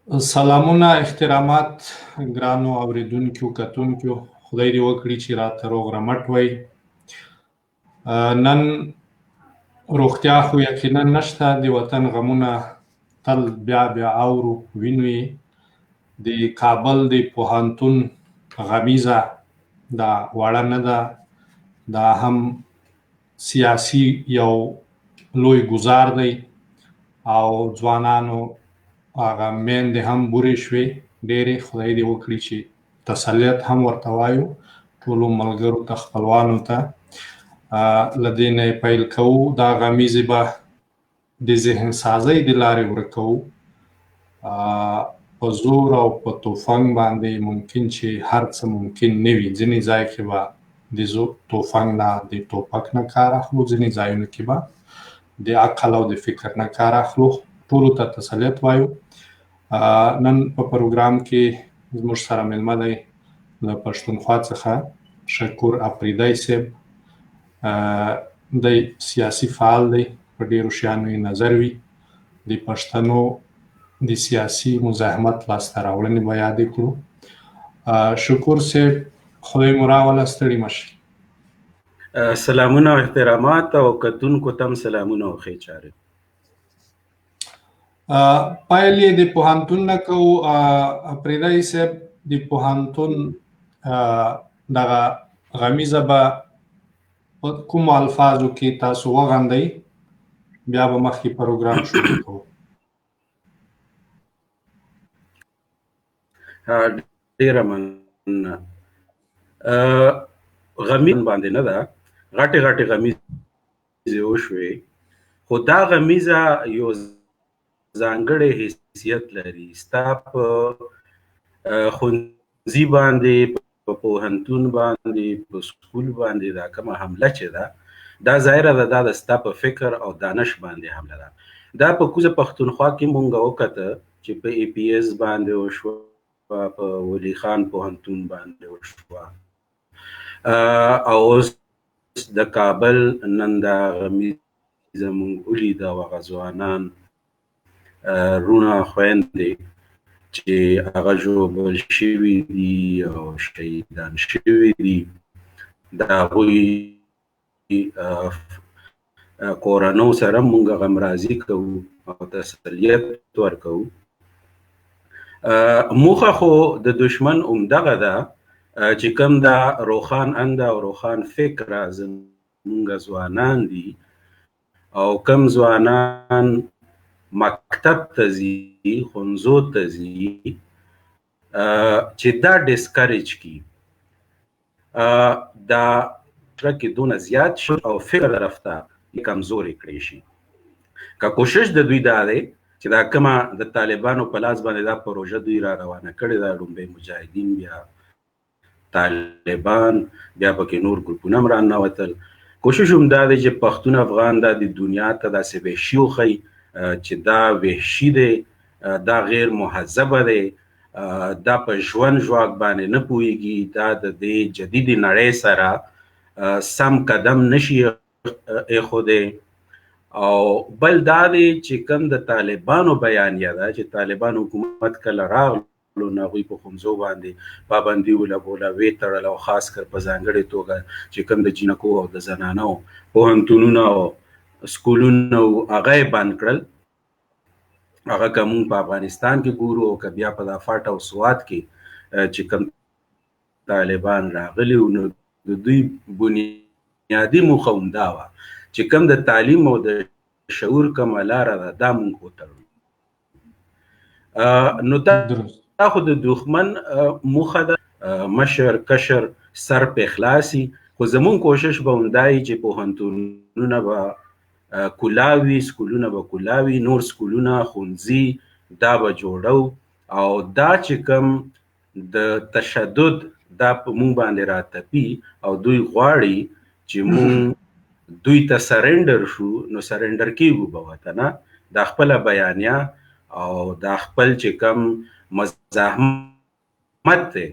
سلامونه احترامات ګرانو اوریدونکو کتونکو خدای دې وکړي چې راته روغ رمټ وئ. نن روغتیا خو یقینا نشته، د وطن غمونه تل بیا بیا اورو وینو یې. د کابل د پوهنتون غمیزه دا وړه نه ده، دا هم سیاسي یو لوی ګزار دی او ځوانانو هغه میندې هم بورې شوې ډېرې. خدای دې وکړي چې تسلیت هم ورته وایو ټولو ملګرو ته، خپلوانو ته. له دې نه یې پیل کوو، دا غمیزې به د ذهن سازۍ د لارې ورکوو. په زور او په توفنګ باندې ممکن چې هر څه ممکن نه وي. ځینې ځای کې به د توفنګ نه، د ټوپک نه کار اخلو، ځینې ځایونو کې به د عقل او د فکر نه کار اخلو. ټولو ته تسلیت وایو. نن په پروګرام کې زموږ سره مېلمه دی له پښتونخوا څخه شکور اپریدی صاحب. دی سیاسي فعال دی، په ډېرو شیانو یې نظر وي. د پښتنو د سیاسي مزاحمت لاسته راوړنې به یادې کړو. شکور صاحب خدای مو راوله، ستړي مه شئ. سلامونه او احترامات او کتونکو ته هم سلامونه او ښې چارې. پیل یې د پوهنتون نه کوو. اپریدی صاحب د پوهنتون دغه غمیزه به په کومو الفاظو کې تاسو وغندئ، بیا به مخکې پروګرام شروع کوو. ډېره مننه. غمیز باندې نه ده، غټې غټې غمیزې وشوې، خو دا غمیزه یو ځانګړی حیثیت لري. ستا په ښوونځي باندې، په پوهنتون باندې، په سکول باندې دا کومه حمله چې ده، دا ظاهره ده دا د ستا په فکر او دانش باندې حمله ده. دا په کوزه پښتونخوا کې مونږ وکته چې په ای پی ایس باندې وشوه، په ولی خان پوهنتون باندې وشوه، او اوس د کابل نن دا غمیزه مونږ ولیده. هغه ځوانان رونه خویندې چې هغه ژوبل شوي دي او شهیدان شوي دي، د هغوی کورنو سره مونږ غمرازي کوو او تسلیت ورکوو. موخه خو د دشمن همدغه ده چې کوم دا روښان انده او روښان فکره زمونږ ځوانان دي او کوم ځوانان مکتب ته ځي، ښوونځو ته ځي، چې دا ډسکریج کی، دا کې دونه زیات شي او فکر طرف ته کمزوري کړی شي. که کوشش د دوی دا دی چې دا کومه د طالبانو په لاس باندې دا پروژه دوی را روانه کړې ده، لومړی مجاهدین، بیا طالبان، بیا پکې نور ګروپونه هم راننوتل. کوشش هم دا دی چې پښتون افغان دا د دنیا ته داسې وحشي وښیي چې دا وحشي دی، دا غیر مهذبه دی، دا په ژوند ژواک باندې نه پوهیږي، دا د دې جدید نړۍ سره سم قدم نشي ایښودی. او بل دا دی چې کوم د طالبانو بیانیه ده چې طالبان حکومت کله راغلو نو هغوی په ښوونځو باندې پابندي ولګوله، ویې تړله، او خاص کر په ځانګړې توګه چې کوم د جینکو او د زنانو پوهنتونونه او سکولونه هغه یې بند کړل. هغه که مونږ په افغانستان کې ګورو او که بیا په دا فاټ او سوات کې چې کوم طالبان راغلي نو د دوی بنیادي موخه همدا وه چې کوم د تعلیم او د شعور کومه لاره ده دا مونږ وتړو. نو دا خو د دښمن موخه ده، مشر کشر سر په خلاصي. خو زمون کوشش به همدای چې پوهنتونونه به کولاوي، سکولونه به کولاوي، نور سکولونه، ښوونځي دا به جوړو، او دا چې کوم د تشدد دا په مونږ باندې راتپي او دوی غواړي چې مونږ دوی ته سرنډر شو، نو سرنډر کیږو به وطنه. دا خپله بیانیه او دا خپل چې کوم مزاحمت دی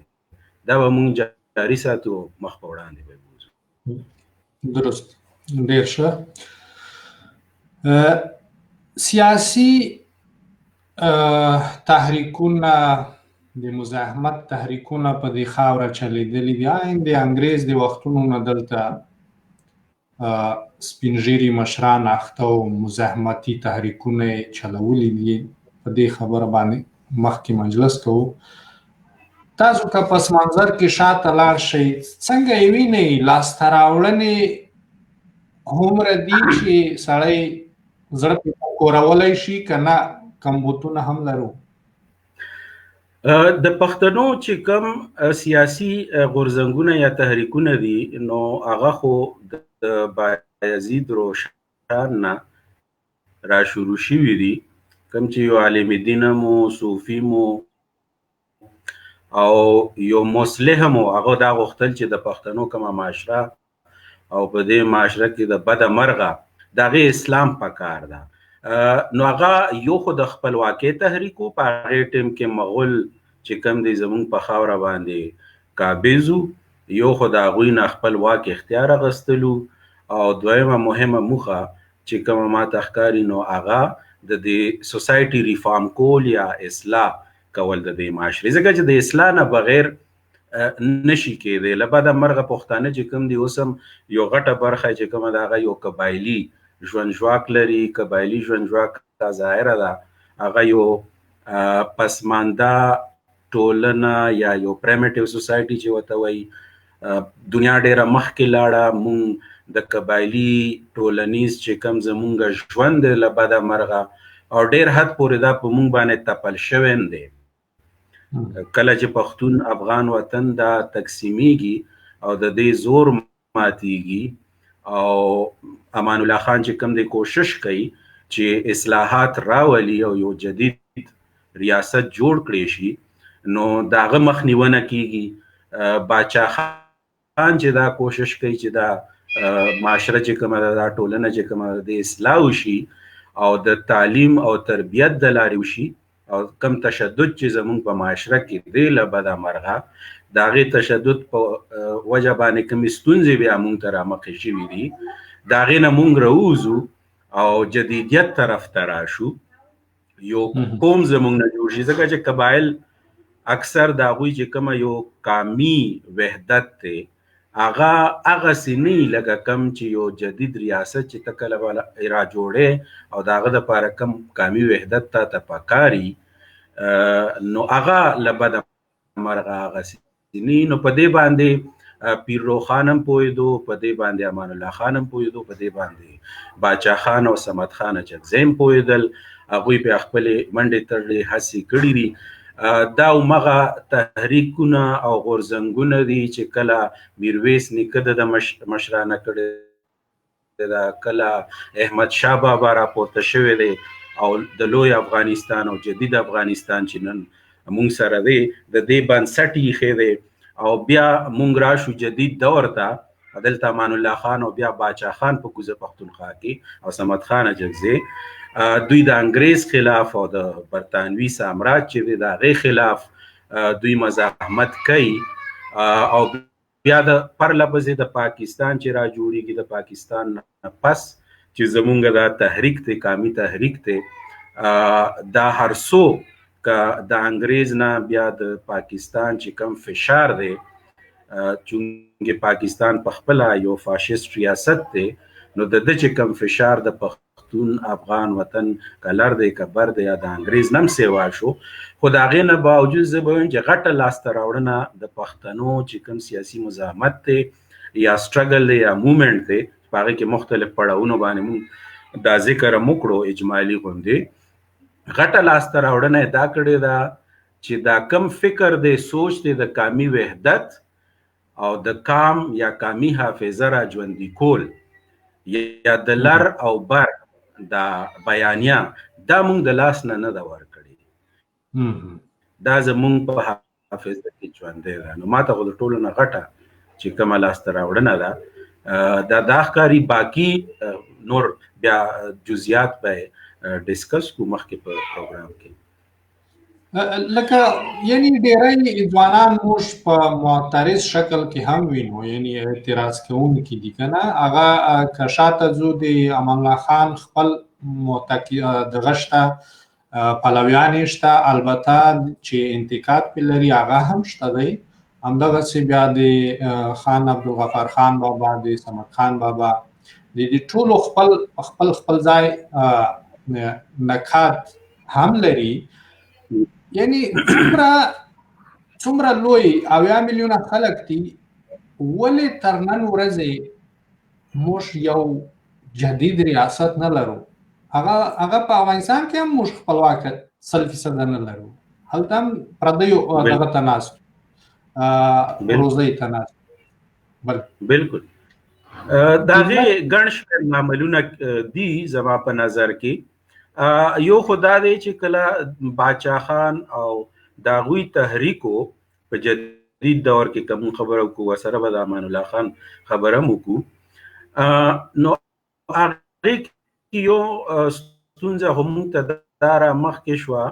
دا به مونږ جاري ساتو، مخ په وړاندې به بوځو. درست، ډېر ښه. سیاسي تحریکونه د مزاحمت تحریکونه په دې خاوره چلیدلي دي. د انګریز د وختونو نه دلته سپین ږیري مشران اخته او مزاحمتي تحریکونه یې چلولي دي. په دې خبره باندې مخکې مجلس کوو. تاسو که پس منظر کې شاته لاړ شئ، څنګه یې وینئ لاسته راوړنې هومره دي چې سړی زړه پرې کورولی شي که نه کمبودونه هم لرو؟ د پښتنو چې کوم سیاسي غورځنګونه یا تحریکونه دي نو هغه خو د بایزید روشن نه را شروع شوي دي. کوم چې یو عالم دین مو، صوفي مو او یو مصلح مو، هغه دا غوښتل چې د پښتنو کومه معاشره او په دې معاشره کې د بده مرغه د هغې اسلام پکار ده. نو هغه یو خو د خپلواکۍ تحریک و، په هغې ټیم کې مغول چې کوم دی زمونږ په خاوره باندې قابض و، یو خو د هغوی نه خپل واک اختیار اخیستلو، او دویمه مهمه موخه چې کومه ماته ښکاري نو هغه د دې سوسایټي ریفارم کول یا اصلاح کول د دې معاشرې، ځکه چې د اصلاح نه بغیر نشي کېدی. له بده مرغه پښتانه چې کوم دي اوس هم یو غټه برخه چې کومه د هغه یو قبایلي ژوند ژواک لري. قبایلي ژوند ژواک ظاهره ده هغه یو پسمانده ټولنه یا یو پریمیټیو سوسایټي چې ورته وایي. دنیا ډیره مخکې لاړه، مونږ د قبایلي ټولنیز چې کوم زمونږ ژوند دی له بده مرغه او ډیر حد پورې دا په مونږ باندې تپل شوی دی. کله چې پښتون افغان وطن دا تقسیمیږي او د دې زور ماتیږي او امان الله خان چې کوم دی کوشش کوي چې اصلاحات راولي او یو جدید ریاست جوړ کړی شي، نو داغه مخنیونه کیږي. باچا خان چې دا کوشش کوي چې دا معاشره چې کومه دا ټولنه چې کومه د اصلاح وشي او د تعلیم او تربیت د لارې وشي، او کم تشدد چې زمونږ په معاشره کې دی له بده مرغه د هغې تشدد په وجه باندې کومې ستونزې بیا مونږ ته رامخې شوي دي، د هغې نه مونږ راووځو او جدیدیت طرف ته راشو، یو قوم زمونږ نه جوړ شي. ځکه چې قبایل اکثر د هغوی چې کومه یو قامي وحدت دی هغه هغسې نه وي لکه کم چې یو جدید ریاست چې ته کله به را جوړې او د هغه دپاره کم قامي وحدت تا ته پکاري نو هغه له بده مرغه هغسې نه. نو په دې باندې پیر روخان هم پوهېدو، په دې باندې امان الله خان هم پوهېدو، په دې باندې باچا خان او صمد خان اچکزی هم پوهېدل. هغوی بیا خپلې منډې تړلې هڅې کړي دي. دا همغه تحریکونه او غورځنګونه دي چې کله میرویس نیکه د مشرانه کړی ده، کله احمد شاه بابا راپورته شوی دی او د لوی افغانستان او جدید افغانستان چې نن مونږ سره دی د دې بنسټ ایښی دی. او بیا مونږ راشو جدید دور ته، دلته امان الله خان او بیا باچا خان په کوزه پښتونخوا کې او صمد خان اچکزی دوی د انګریز خلاف او د برطانوي سامراج چې دی د هغې خلاف دوی مزاحمت کوي او بیا د پرله پسې د پاکستان چې را جوړیږي، د پاکستان نه پس چې زمونږ دا تحریک دی قامي تحریک دی دا هر څو که د انګریز نه بیا د پاکستان چې کم فشار دی، چونکې پاکستان په خپله یو فاشیست ریاست دی، نو د ده چې کم فشار د پښتون افغان وطن کلر دی کبر دی یا د انګریز نم سیوا شو، خو د هغې نه باوجود زه به وایم چې غټه لاسته راوړنه د پښتنو چې کوم سیاسي مزاحمت دی یا سټرګل دی یا مومنټ دی، په هغې کې مختلف پړاوونو باندې مونږ دا ذکر هم وکړو اجمالي غوندې، غټه لاسته راوړنه یې دا کړې ده چې دا کم فکر دی سوچ دی د قامي وحدت او د قام یا قامي حافظه را ژوندي کول یا د لر او بر دا بیانیه دا مونږ د لاس نه نه ده ورکړې، دا زمونږ په حافظه کې ژوندی ده. نو ماته خو د ټولو نه غټه چې کومه لاسته راوړنه ده دا ښکاري. باقي نور بیا جزئیات به ډسکس کو مخکې په پروګرام کې. لکه یعنی ډیری ځوانان موږ په معترض شکل کې هم وینو، یعنی اعتراض کوونکي دي که نه، هغه که شاته ځو د امان الله خان خپل دغه شته پلویان یې شته، البته چې انتقاد پرې لري هغه هم شته دی. همدغسې بیا د خان عبدالغفار خان بابا، د صمد خان بابا، د دې ټولو خپل ځای نکات هم لري. یعنی څومره لوی 80 میلیونه خلک دي، ولې تر نن ورځې موږ یو جدید ریاست نه لرو؟ هغه په افغانستان کې هم موږ خپلواک 100% نه لرو، هلته هم پردیو دغه ته ناست روزۍ ته ناست. بالکل د هغې ګڼ شمېر معاملونه دي زما په نظر کې. یو خو دا دی چې کله باچا خان او د هغوی تحریکو په جدید دور کې که مونږ خبره وکړو، ورسره به د امان الله خان خبره هم وکړو، نو هغې کې یو ستونزه خو مونږ ته دا رامخکې شوه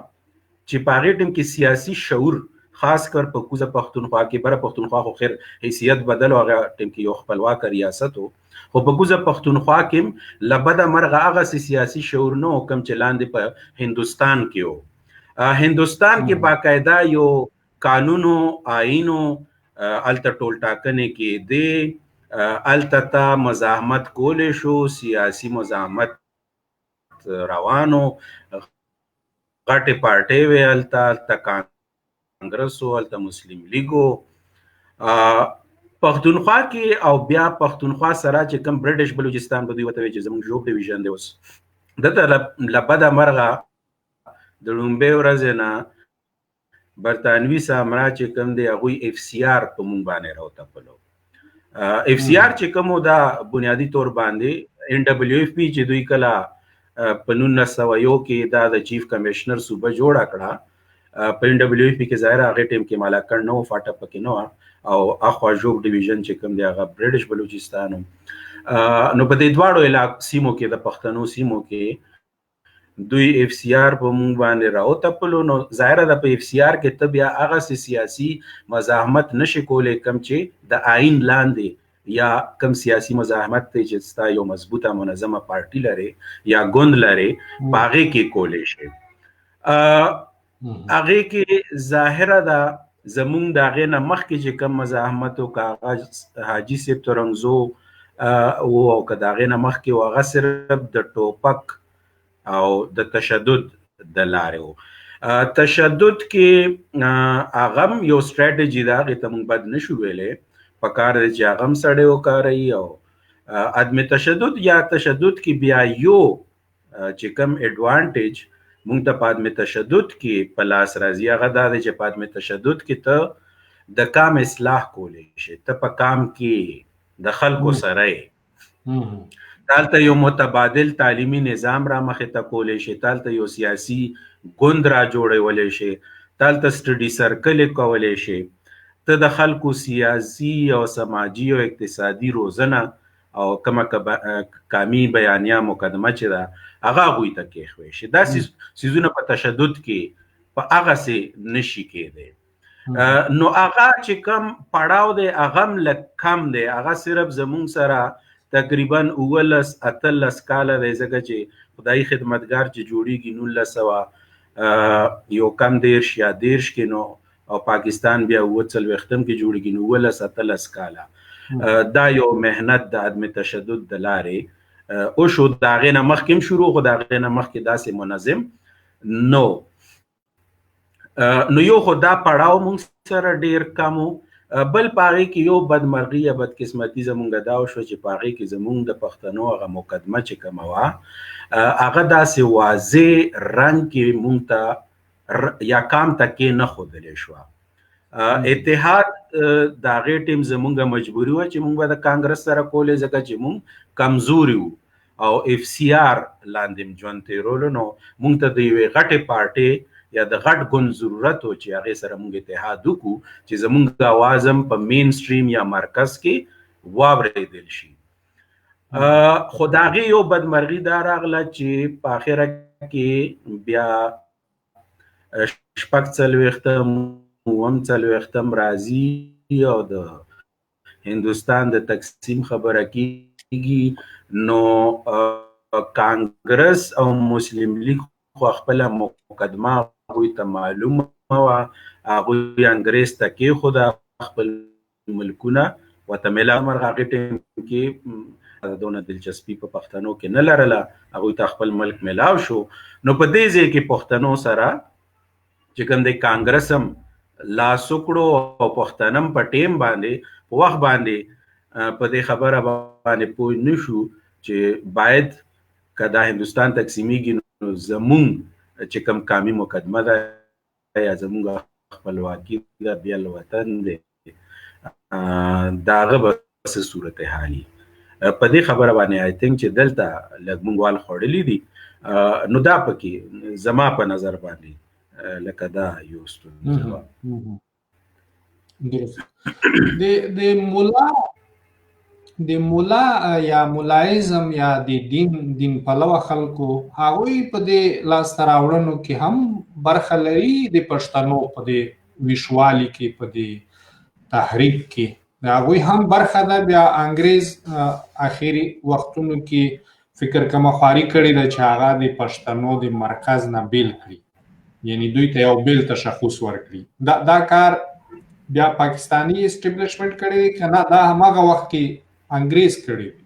چې په هغې ټیم کې سیاسي شعور، خاص کر په کوزه پښتونخوا کې، بره پښتونخوا خو خیر حیثیت بدل و، هغه ټیم کې یو خپلواک ریاست و، خو په کوزه پښتونخوا کې له بده مرغه هغسې سیاسي شعور نه و کوم چې لاندې په هندوستان کې و. هندوستان کې باقاعده یو قانونو، آئینو، هلته ټول ټاکنې کېدې، هلته ته مزاحمت کولی شو، سیاسي مزاحمت روانو، غټې پارټۍ وې هلته کانګرس و، هلته مسلم لیګ و. پښتونخوا کې او بیا پښتونخوا سره چې کوم برټش بلوچستان به دوی ورته وایي چې زموږ ژوب ډیویژن دی، اوس دلته له بده مرغه د لومبۍ ورځې نه برطانوي سامرا چې کوم دی هغوی اف سی آر په مونږ باندې راوتپلو. اف سی آر چې کوم دا بنیادي طور باندې ان ډبلیو اف پی چې دوی کله په 1901 کې دا د چیف کمشنر صوبه جوړه کړه، په ان ډبلیو اف پی کې ظاهره هغې ټیم کې مالاکنډ نه و، فاټه پکې نه وه، او اخوا ژوب ډیویژن چې کوم دی هغه برټش بلوچستان و. نو په دې دواړو سیمو کې، د پښتنو سیمو کې دوی اف سی آر په مونږ باندې راوتپلو. نو ظاهره ده په اف سی آر کې ته بیا هغسې سیاسي مزاحمت نشي کولی کوم چې د آئین لاندې یا کم سیاسي مزاحمت دی چې ستا یو مضبوطه منظمه پارټي لري یا ګوند لري، په هغې کې کولی شي. هغې کې ظاهره ده زمونږ د هغې نه مخکې چې کوم مزاحمت و، که هغه حاجي صاحب ترنګزو و او که د هغې نه مخکې و، هغه صرف د ټوپک او د تشدد د لارې و. تشدد کې هغه هم یو سټریټجي ده، هغې ته موږ بد نشو ویلی، پکار دی چې هغه هم سړی وکاروي. او عدم تشدد یا تشدد کې بیا یو چې کوم ایډوانټیج مونږ ته په عدم تشدد کې په لاس راځي، هغه دا دی چې په عدم تشدد کې ته د کام اصلاح کولی شي، ته په کام کې د خلکو سره یې، تالته یو متبادل تعلیمي نظام را مخې ته کولی شي، تالته یو سیاسي ګوند را جوړولی شي، تالته سټډي سرکل کولی شي، ته د خلکو سیاسي او سماجي او اقتصادي روزنه او کومه کامي بیانیه مقدمه چې ده هغه هغوی ته کېښوی شي. دا څیزونه په تشدد کې په هغسې نشي کېدی. نو هغه چې کوم پړاو دی هغه هم لږ کم دی، هغه صرف زمونږ سره تقریبا 18 کاله دی، ځکه چې خدایي خدمتګار چې جوړیږي 1900 یو کم 10 یا 10 کې، نو او پاکستان بیا 40 کې جوړیږي، نو 19 کاله دا یو مهنت د عدم تشدد د لارې او شو. د هغې نه مخکې هم شروع، خو د هغې نه مخکې داسې منظم نو. نو یو خو دا پړاو مونږ سره ډېر کم و. بل په هغې کې یو بدمرغي یا بدقسمتي زمونږ دا وشوه چې په هغې کې زمونږ د پښتنو هغه مقدمه چې کومه وه هغه داسې واضح رنګ کې مونږ ته یا کام ته کې نه ښودلی شوه. اتحاد د هغې ټیم زمونږ مجبوري وه چې مونږ به د کانګرس سره کولی، ځکه چې مونږ کمزوري وو او اف سی آر لاندې م ژوند تېرولو. نو مونږ ته د یوې غټې پارټۍ یا د غټ ګوند ضرورت و چې هغې سره مونږ اتحاد وکړو چې زمونږ اواز هم په مین سټریم یا مرکز کې واورېدل شي. خو د هغې یو بدمرغي دا راغله چې په اخره کې بیا 46 اووم راځي او د هندوستان د تقسیم خبره کېږي، نو کانګرس او مسلم لیگ خو خپل مقدمه هغوی ته معلومه وه، هغوی انګریز ته کېښوده خپل ملکونه ورته میلاد مرغ هغې ټیم کې دونه دلچسپي په پښتنو کې نه لرله، هغوی ته خپل ملک میلاو شو. نو په دې ځای کې پښتنو سره چې کوم دی کانګرس هم لاس وکړو او پښتانه هم په ټیم باندې په وخت باندې په دې خبره باندې پوه نه شو چې باید که دا هندوستان تقسیمیږي نو زمونږ چې کوم قامي مقدمه ده یا زمونږ خپلواکي ده بیا وطن دی د هغه به څه صورتحال وي. په دې خبره باندې آی تھنک چې دلته لږ موږ وال خوړلي دي. نو دا پکې زما په نظر باندې لکه دا یو ستونزه وه. د مولا یا مولایزم یا د دین پلوه خلکو هغوی په دې لاسته راوړنو کې هم برخه لري د پښتنو په دې ویشوالي کې په دې تحریک کې د هغوی هم برخه ده. بیا انګریز اخري وختونو کې فکر کمخواري کړې ده چې هغه د پښتنو د مرکز نه بیل کړي، یعنی دوی ته یو بیل تشخص ورکړي. دا کار بیا پاکستاني اسټابلیشمنټ کړی دی که نه دا هماغه وخت کې انګریز کړی دی؟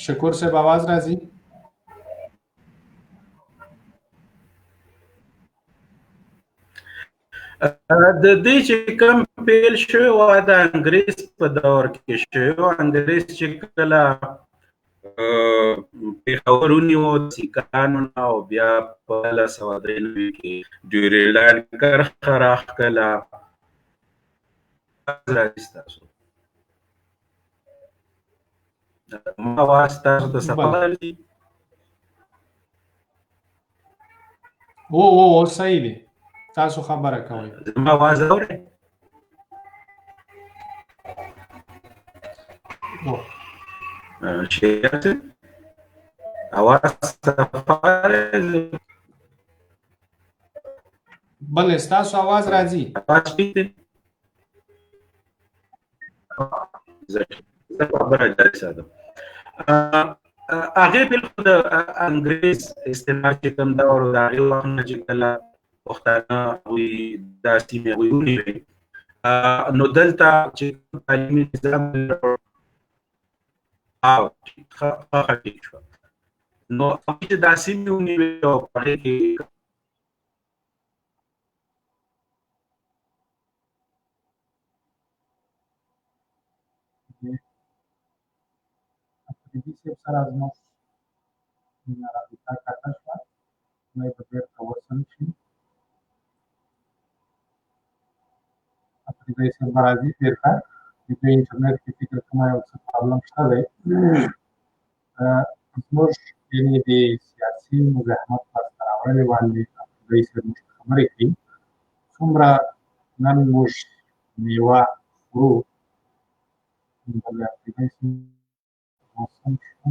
شکور صاحب आवाज راځي؟ د دې چې کوم پیل شوی و د انګریز په دور کې شوی و. انګریز چې کله پېښور ونیو د سیکهانو نه او بیا په 1993 کې ډیورنډ کرښه راښکله. راځي ستاسو ما आवाज تاسو ته صفا راځي؟ او صحیح دی، تاسو خبره کوئ. زما आवाज اورئ؟ شیخ आवाज صفا راځي؟ بله ستاسو आवाज راځي. आवाज ٹھیک دی؟ زه خبره جاري ساتم. هغې بالکل د انګریز استعمار چې کوم دور و د هغې وخت نه چې کله پښتانه هغوی دا سیمې هغوی ونیوې نو دلته چې تعلیمي نظام ښه ټیک شوه. نو هغوی چې دا سیمې ونیوې او په هغې کې افریدي صاحب سره زموږ رابطه قطع شوه، نو به بېرته وصل شي. افریدي صاحب به راځي بېرته. د دوی انټرنیټ کې فکر کوم یو څه پرابلم شته دی. زموږ یعنې د سیاسي مزاحمت لاسته راوړنې باندې افریدي صاحب موږ ته خبرې کوي. څومره نن موږ میوه خورو. بله افریدي صاحب وصل شو.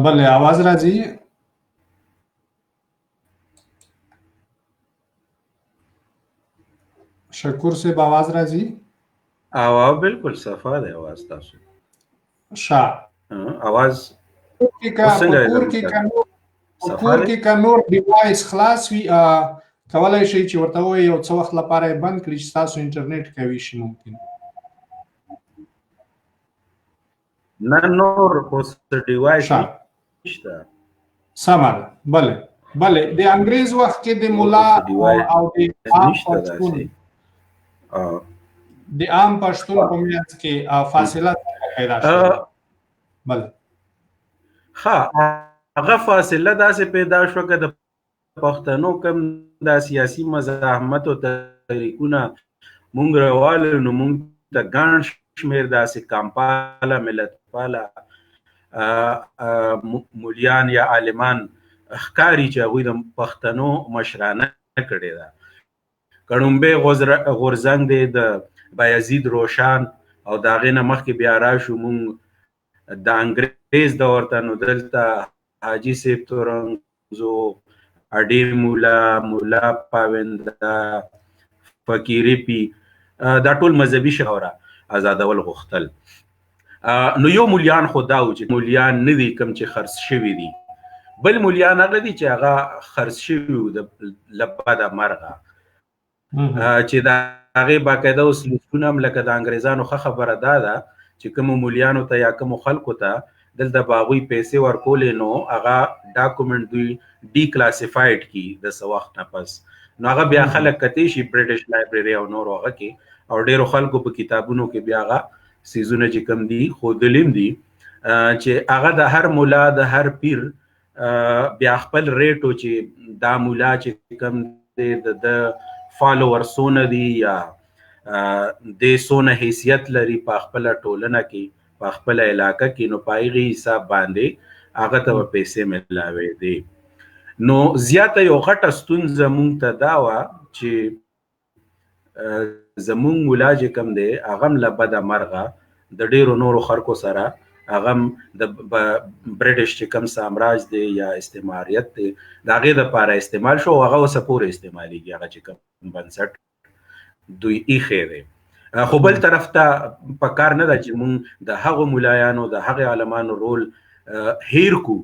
بله आवाज راځي؟ شکور صاحب आवाज راځي؟ بالکل صفا دی आवाज تاسو. ښه आवाज په کور کې که نور ډیوایس خلاص وي کولی شئ چې ورته ووایئ یو څه وخت لپاره یې بند کړي چې ستاسو انټرنیټ قوي شي. ممکن نه نور اوس ډیوایس نشته. سمه ده. بله د انګریز وخت کې د ملا او د عام پښتون په منځ کې فاصله پیدا شوه. بله ښه هغه فاصله داسې پیدا شوه که د پښتنو کوم دا سیاسي مزاحمت او طریقونه مونږ راواله نو مونږ ته ګڼ شمېر داسې کامپاله ملتپاله مولیان یا عالمان ښکاري چې هغوی د پښتنو مشرانه کړې ده. کړومبه غورزنګ دی د بایزید روشان او د هغې نه مخکې بیا راشو مونږ د انګریز دور ته. نو دلته حاجي صاحب تورنزو، اډې مولا پاونده، فقیري پی، دا ټول مذهبي شعرا آزادول غوښتل. نو یو مولیان خو دا و چې مولیان نه دي کوم چې خرڅ شوي دي، بل مولیان هغه دي چې هغه خرڅ شوي وو له بده مرغه، چې د هغې باقاعده اوس لیستونه هم لکه د انګریزانو ښه خبره دا ده چې کومو مولیانو ته یا کومو خلکو ته دلته به هغوی پیسې ورکولې نو هغه ډاکومنټ دوی ډي کلاسیفاید کي د څه وخت نه پس، نو هغه بیا خلک کتی شي برټش لایبرري او نور هغه کې، او ډیرو خلکو په کتابونو کې بیا هغه سیزونه چې کم دي ښودلیم دي چې هغه د هر مولا د هر پیر بیا خپل ریټو چې دا مولا چې کم دی د فالوور سونه دي یا د سونه حیثیت لري په خپل ټولنه کې په خپل علاقه کې، نو په هغې حساب باندې هغه ته به پیسې ملاوي دي. نو زیاته یو غټه ستونزه مونږ ته دا وه چې زمونږ مولا چې کوم دی هغه هم له بده مرغه د ډیرو نورو خلکو سره هغه هم د برټش چې کوم سامراج دی یا استعماریت دی د هغې دپاره استعمال شو، هغه اوسه پورې استعمالیږي هغه چې کوم بنسټ دوی ایښی دی. خو بل طرف ته په کار نه ده چې مونږ د هغو ملایانو د هغې عالمانو رول هیر کو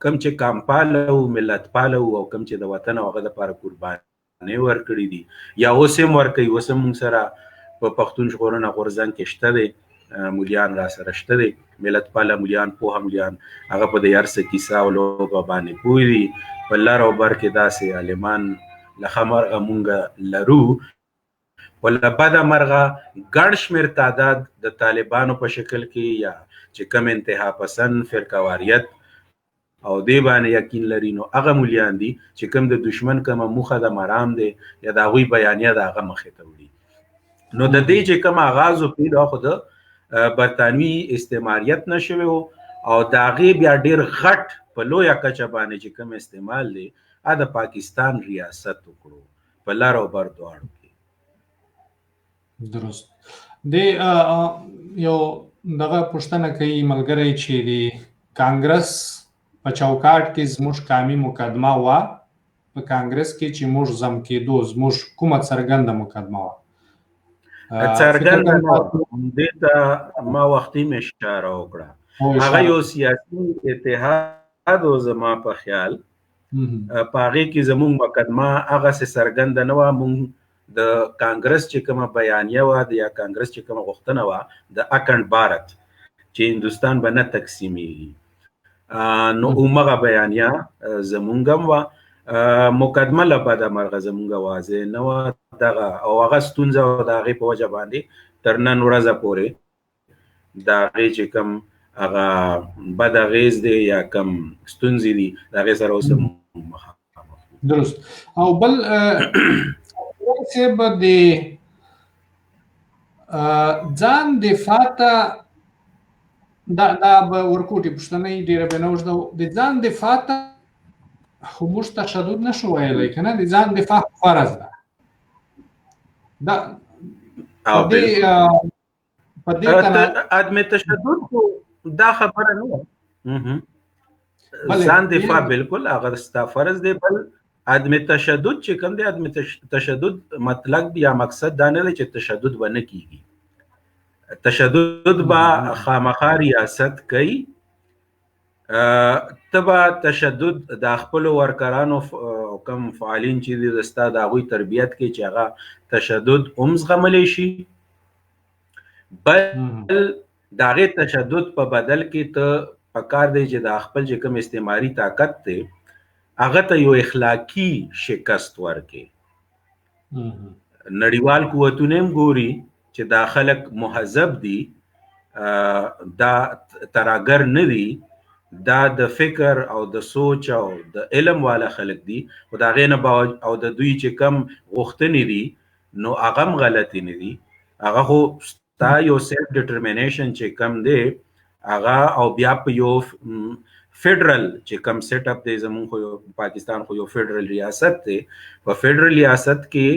کوم چې قامپاله او ملت پاله او کوم چې د وطن او هغه دپاره قربانۍ ورکړي دي یا اوس هم ورکوي. اوس هم مونږ سره په پښتون ژغورنه غورځنګ کې شته دی، مولیان را سره شته دی، ملت پاله مولیان، پوهه مولیان، هغه په د هر څه کیسه او لوبه باندې پوه دي. په لر او بر کې داسې عالمان له ښه مرغه مونږ لرو، وله بده مرغه ګڼ شمېر تعداد د طالبانو په شکل کې یا چې کم انتها پسند فرقواریت او دې باندې یقین لري، نو هغه مولیان دي چې کوم د دشمن کومه موخه د مرام دی یا د هغوی بیانیه د هغه مخې ته وړي. نو د دې چې کوم آغاز وکړي دا خو د برطانوي استعماریت نه شوی و او د هغې بیا ډېر غټ په لویه کچه باندې چې کوم استعمال دی هغه د پاکستان ریاست وکړو په لر او بر دواړو کې. درست. د یو دغه پوښتنه کوي ملګری چې د کانګرس په چوکاټ کې زموږ قامي مقدمه وه، په کانګرس کې چې موږ زم کېدو زموږ کومه څرګنده مقدمه وه؟ څرګنده دې ته ما وختي مې اشاره وکړه، هغه یو سیاسي اتحاد و زما په خیال په هغې کې زموږ مقدمه هغسې څرګنده نه وه. مونږ د کانګرس چې کومه بیانیه وه یا کانګرس چې کومه غوښتنه وه د اکند بھارت چې هندوستان به نه تقسیمیږي، نو همغه بیانیه زمونږ هم وه. مقدمه له بده مرغه زمونږ واضح نه وه دغه، او هغه ستونزه او د هغې په وجه باندې تر نن ورځه پورې د هغې چې کوم هغه بد اغېز دی یا کم ستونزې دي د هغې سره اوس هم مخامخ. درست. او بل صاحب د ځان دفاع ته دا به ورکوټي پوښتنه ډېره به نه اوږده، د ځان دفاع ته خو موږ تشدد نه شو ویلی که نه، د ځان دفاع فرض ده. په دې عدم تشدد خو دا خبره نه وه، ځان دفاع بالکل هغه ستا فرض دی. بل عدم تشدد چې کوم دی، عدم تشدد مطلق یا مقصد دا نه دی چې تشدد به نه کیږي، تشدد به خامخا ریاست کوي. ته به تشدد د خپلو ورکرانو کم فعالین چې دي د ستا د هغوی تربیت کوي چې هغه تشدد هم زغملی شي، بل د هغې تشدد په بدل کې ته پکار دی چې د خپل چې کوم استعماري طاقت دی هغه ته یو اخلاقي شکست ورکړي. نړیوال قوتونه هم ګوري چې دا خلک مهذب دي، دا ترهګر نه دي، دا د فکر او د سوچ او د علم والا خلک دي، خو د هغې نه او د دوی چې کم غوښتنې دي نو هغه هم غلطې نه دي، هغه خو ستا یو سیلف ډیټرمینیشن چې کم دی هغه، او بیا په یو فیډرل چې کم سیټ اپ دی زمونږ خو پاکستان خو یو فیډرل ریاست دی، په فیډرل ریاست کې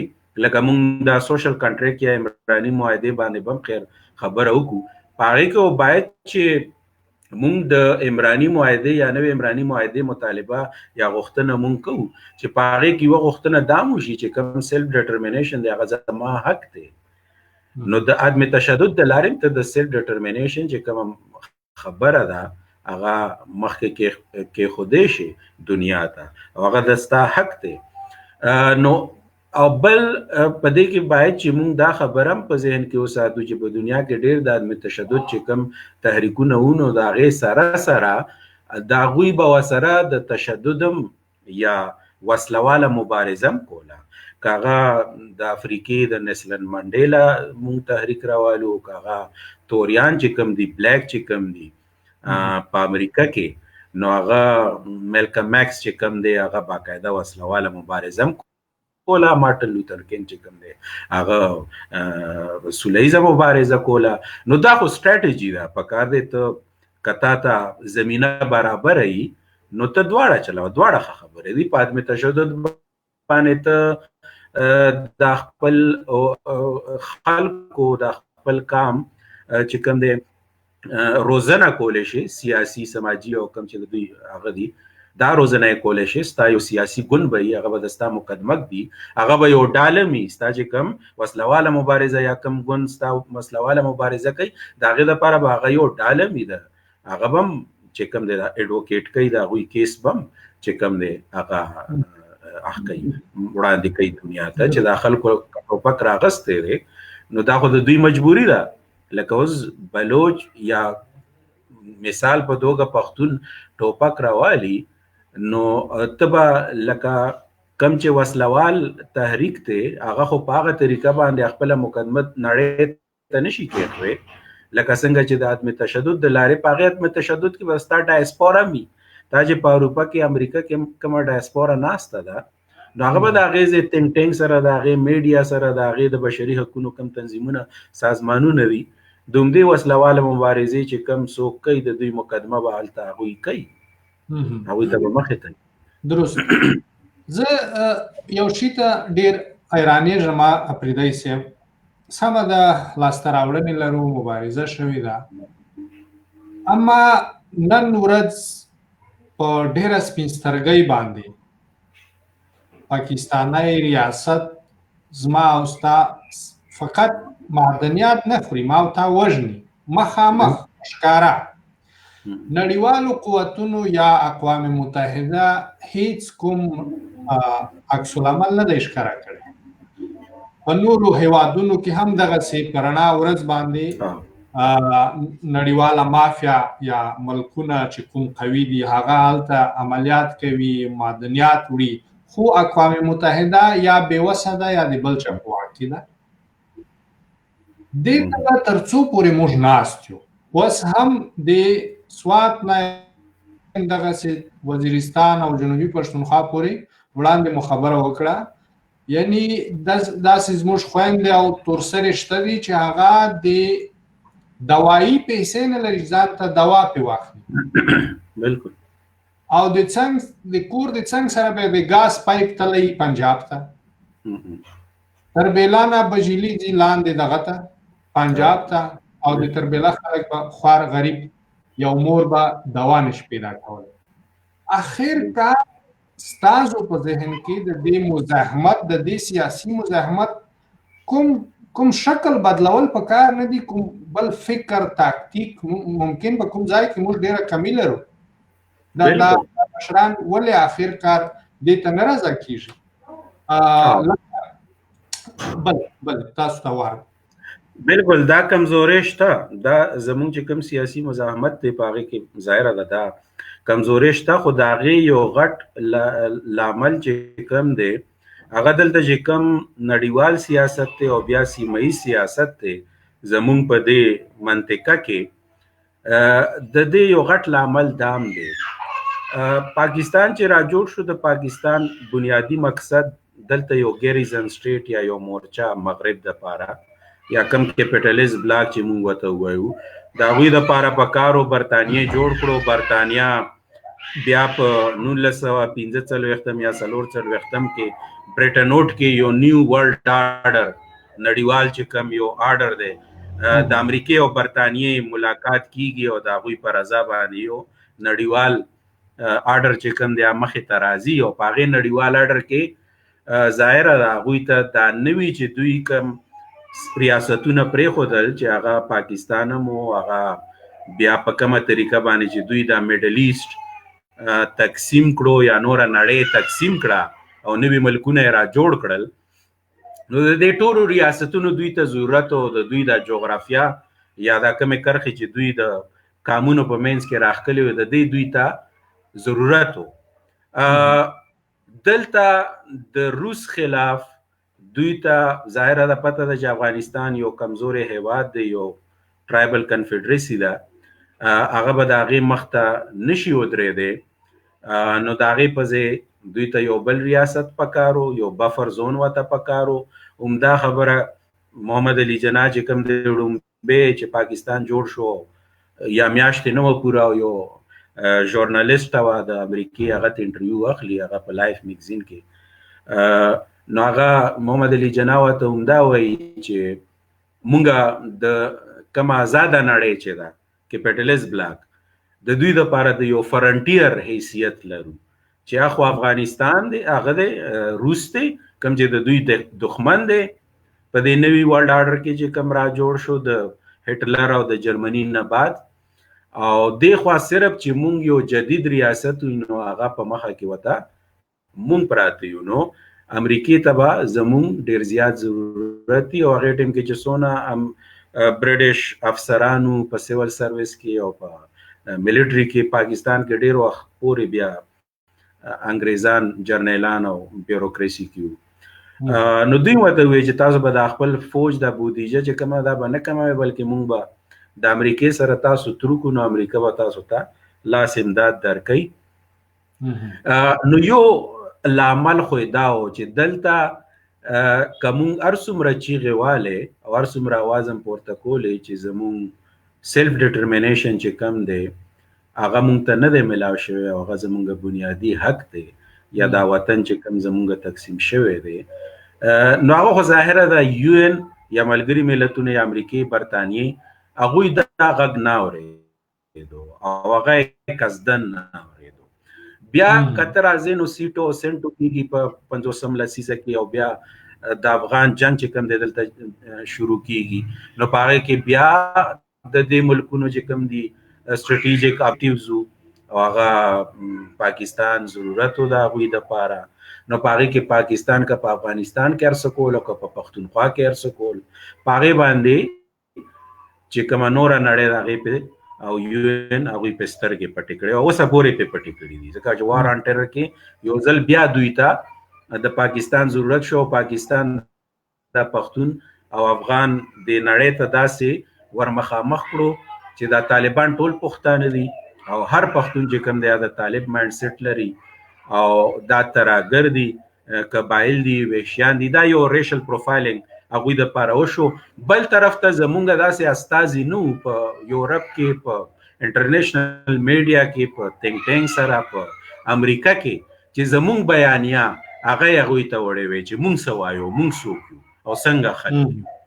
لکه مونږ د سوشل کنټریکټ یا عمراني معاهده باندې بم خیر خبره وکړو پاره کې باید چې مونږ د عمراني معاهده یا نوې عمراني معاهده مطالبه یا غوښتنه مونږ کوو چې پاره کې یو غوښتنه دا موشي چې کوم سیلف ډیټرمینیشن دی هغه زما حق دی نو د عدم تشدد د لارې ته د سیلف ډیټرمینیشن چې کوم خبره ده هغه مخکې کې خوده شي دنیا ته او هغه د ستا حق دی نو او بل په دې کې باید چې موږ دا خبره هم په ذهن کې وساتو چې په دنیا کې ډېر د عدم تشدد چې کوم تحریکونه وونو د هغې سره د هغوی به ورسره د تشددم یا وسلواله مبارزه هم کوله که هغه د افریقې د نیلسن منډیلا موږ تحریک راوالو که هغه توریان چې کوم دي بلیک چې کوم دي په امریکا کې نو هغه ملکم ایکس چې کوم دی هغه باقاعده وسلواله مبارزه هم کوله مارټن لوتر کینګ چې کوم دی هغه سولیزه مبارزه کوله نو دا خو سټریټجی ده پکار دی ته کتا ته زمینه برابر ای نو ته دواړه چلاو دواړه خبرې دي په عدم تشدد باندې ته د خپل خلکو د خپل کام چې کوم دی روزنه کولای شي سیاسي سماجی او کوم چې دوی هغه دي دا روزنه کولای شي ستا یو سیاسي ګوند به هغه به دستا مقدمت دي هغه به یو ډالمي ستا چې کوم وسلواله مبارزه یا کوم ګوند ستا مسلواله مبارزه کوي دا غي د لپاره به هغه یو ډالمي ده هغه بم چې کوم دی اډوکیټ کوي دا غوي کیس بم چې کوم دی هغه احکي وړاندې کوي دنیا ته چې د خلکو ټوپک راغسته دي نو دا خو د دوی مجبوری ده لکه اوس بلوچ یا مثال په دوګه پښتون ټوپک راوالي نو تبا لکه کم چې وسلوال تحریک ته هغه خو په هغه طریقه باندې خپل مقدمت نړۍ ته نشي کېږي لکه څنګه چې د عدم تشدد د لارې په هغه عدم تشدد کې وستا ډایسپورا می تا چې په اروپا کې امریکا کې کومه ډایسپورا ناشته ده نو هغه به د هغې تینک ټینک سره د هغې میډیا سره د هغې د بشري حقونو کم تنظیمونه سازمانونه وي دومدې وسلواله مبارزې چې کم څوک کوي د دوی مقدمه به هلته هغوی کوي هغوی ته به مخې ته درست زه یو شي ته ډېر حیرانېږم اپریدی صاحب سمه ده لاسته راوړنې لرو مبارزه شوې ده اما نن ورځ په ډېره سپین سترګۍ باندې پاکستانی ریاست زما او ستا فقط معدنیات نه خوري ما او تا وژني مخامخ ښکاره نړیوالو قوتونو یا اقوام متحده هیڅ کوم عکس العمل نه دی ښکاره کړی په نورو هیوادونو کې هم دغسې په رڼا ورځ باندې نړیواله مافیا یا ملکونه چې کوم قوي دي هغه هلته عملیات کوي معدنیات وړي خو اقوام متحده یا بېوسه ده یا د بل چا په واک کې ده دې ته تر څو پورې موږ ناست یو اوس هم د سوات نه دغسې وزیرستان او جنوبي پښتونخوا پورې وړاندې مو خبره وکړه یعنی داسې زموږ خویندې او تورسرې شته دي چې هغه د دوایي پیسې نه لري ځان ته دوا پې واخلي بالکل او د کور د څنګ سره به د ګاز پایپ تللی پنجاب ته تربیلا نه بجلی ځي لاندې دغه ته پنجاب ته او د تربیلا خلک به خوار غریب یو مور به دوا نشي پیدا کولی اخر کار ستاسو په ذهن کې د دې مزاحمت د دې سیاسي مزاحمت کوم شکل بدلول پکار نه دي کوم بل فکر تاکتیک ممکن په کوم ځای کې موږ ډېره کمی لرو دا مشران ولې اخر کار دې ته نه رضا کېږي بل تاسو ته وارم بالکل دا کمزوري شته دا زمونږ چې کوم سیاسي مزاحمت دی په هغې کې ظاهره ده دا کمزوري شته خو د هغې یو غټ لامل چې کوم دی هغه دلته چې کوم نړیوال سیاست دی او بیا سیمه ییز سیاست دی زمونږ په دې منطقه کې د دې یو غټ لامل دام دی پاکستان چې را جوړ شو د پاکستان بنیادی مقصد دلته یو ګیریزن سټیټ یا یو مورچه مغرب د پاره یا کم کیپټالیز بلاک چې مونږ ورته وایو د هغوی دپاره په کارو برطانیې جوړ کړو برطانیه بیا په 1945 یا 1940 کې برټنوټ کې یو نیو ورلد آرډر نړیوال چې کوم یو آرډر دی د امریکای او برتانیې ملاقات کیږي او د هغوی پر رضا باندې یو نړیوال آرډر چې کوم دی مخې ته راځي او په هغې نړیوال آرډر کې ظاهره ده هغوی ته دا نه وي چې دوی کوم ریاستونه پرېښودل چې هغه پاکستان هم و هغه بیا په کومه طریقه باندې چې دوی د میډل ایسټ تقسیم کړو یا نوره نړۍ تقسیم کړه او نوي ملکونه یې را جوړ کړل نو د دې ټولو ریاستونو دوی ته ضرورت او د دوی د جغرافیا یا د کومې کرښې چې دوی د قانونو په منځ کې راښکلي وي د دې دوی ته ضرورت و دلته د روس خلاف دوی ته ظاهره ده پته ده چې افغانستان یو کمزوری هیواد دی یو ټرایبل کنفیډریسي ده هغه به د هغې مخ ته نشي ودرېدی نو د هغې په ځای دوی ته یو بل ریاست پکارو یو بفر زون ورته پکارو همدا خبره محمد علي جناح چې کوم دی ړومبی چې پاکستان جوړ شو یا میاشتې نه وه پوره یو ژورنالیسټه وه د امریکې هغه ته انټرویو اخلي هغه په لایف میګزین کې نو هغه محمد علي جناح ورته همدا وایي چې مونږ د کومه آزاده نړۍ چې ده کیپیټلیست بلاک د دوی دپاره د یو فرنټیر حیثیت لرو چې اخو افغانستان دی هغه دی روس دی کوم چې د دوی دښمن دی په دې نوي ورلډ آرډر کې چې کوم را جوړ شو د هټلر او د جرمني نه بعد او دې خوا صرف چې مونږ یو جدید ریاست نو هغه په مخه کې وته مونږ پراته یو نو امریکې ته به زمونږ ډېر زیات ضرورت دی او هغې ټیم کې چې څونه برټش افسرانو په سیول سروس کې او په ملیټري کې پاکستان کې ډېر وخت پورې بیا انګریزان جرنیلان او بیوروکراسي کې نو دوی ورته وایي چې تاسو به د خپل فوج د بودیجه چې کومه دا به نه کموئ بلکې مونږ به د امریکې سره تاسو تروکو نو امریکا به تاسو ته لاس امداد درکوي نو یو لامل خو دا و چې دلته که مونږ هر څومره چیغې والې او هر څومره آواز هم پورته کولی چې زمونږ سیلف ډیټرمینیشن چې کم دی هغه مونږ ته نه دی میلاو شوی او هغه زمونږ بنیادي حق دی یا دا وطن چې کم زمونږ تقسیم شوی دی نو هغه خو ظاهره ده یو ان یا ملګري ملتونه یا امریکې برطانیې هغوی دا غږ نه اورېدو او هغه یې قصدن نه اورېدو بیا که ته راځې نو سیټو او سینټو کېږي په 50 لسیزه کې او بیا د افغان جنګ چې کوم دی دلته شروع کېږي نو په هغې کې بیا د دې ملکونو چې کوم دي سټریټیجیک اپټیوز او هغه پاکستان ضرورت و د هغوی دپاره نو په هغې کې پاکستان که په افغانستان کې هر څه کول او که په پښتونخوا کې هر څه کول په هغې باندې چې کومه نوره نړۍ د هغې پې او یو ان هغوی پې سترګې پټې کړې او اوسه پورې پې پټې کړي دي ځکه چې وار آن ټیرر کې یو ځل بیا دوی ته د پاکستان ضرورت شو پاکستان د پښتون او افغان د نړۍ ته داسې ورمخامخ کړو چې دا طالبان ټول پښتانه دي او هر پښتون چې کوم دی د طالب مایند سیټ لري او دا تراګر دي قبایل دي ویشیان دي دا یو ریشل پروفایلینګ هغوی دپاره وشو بل طرف ته زمونږ داسې استازي نه وو په یورپ کې په انټرنیشنل میډیا کې په تینک ټینک سره په امریکا کې چې زمونږ بیانیه هغه یې هغوی ته وړی وی چې مونږ څه وایو مونږ څوک یو او څنګه خلک یو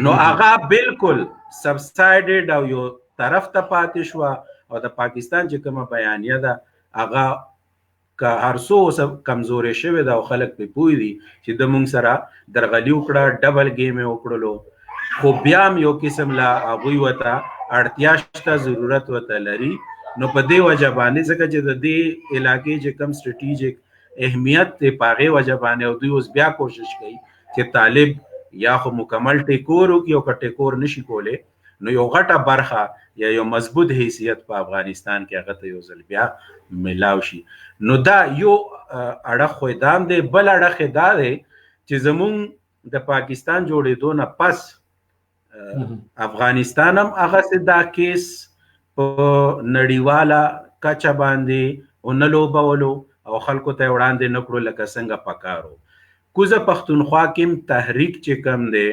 نو هغه بالکل سبسایډډ او یو طرف ته پاتې شوه او د پاکستان چې کومه بیانیه ده هغه که هر څو کمزورې شوې ده او خلک پرې پوه دي چې د مونږ سره درغلي وکړه ډبل گیم یې وکړلو خو بیا هم یو قسم له هغوی ورته اړتیا شته ضرورت ورته لري نو په دې وجه باندې ځکه چې د دې علاقې چې کوم سټریټیجیک اهمیت دی په هغې وجه باندې او دوی اوس بیا کوشش کوي چې طالب یا خو مکمل ټیکور وکړي او که ټیکور نشي کولی نو یو غټه برخه یا یو مضبوط حیثیت په افغانستان کې هغه ته یو ځل بیا میلاو شي نو دا یو اړخ خو دا هم دی بل اړخ یې دا دی چې زمونږ د پاکستان جوړېدو نه پس افغانستان هم هغسې دا کیس په نړیواله کچه باندې ونه لوبولو او خلکو ته یې وړاندې نه کړو لکه څنګه پکارو کوزه پښتونخوا کې تحریک چې کم دی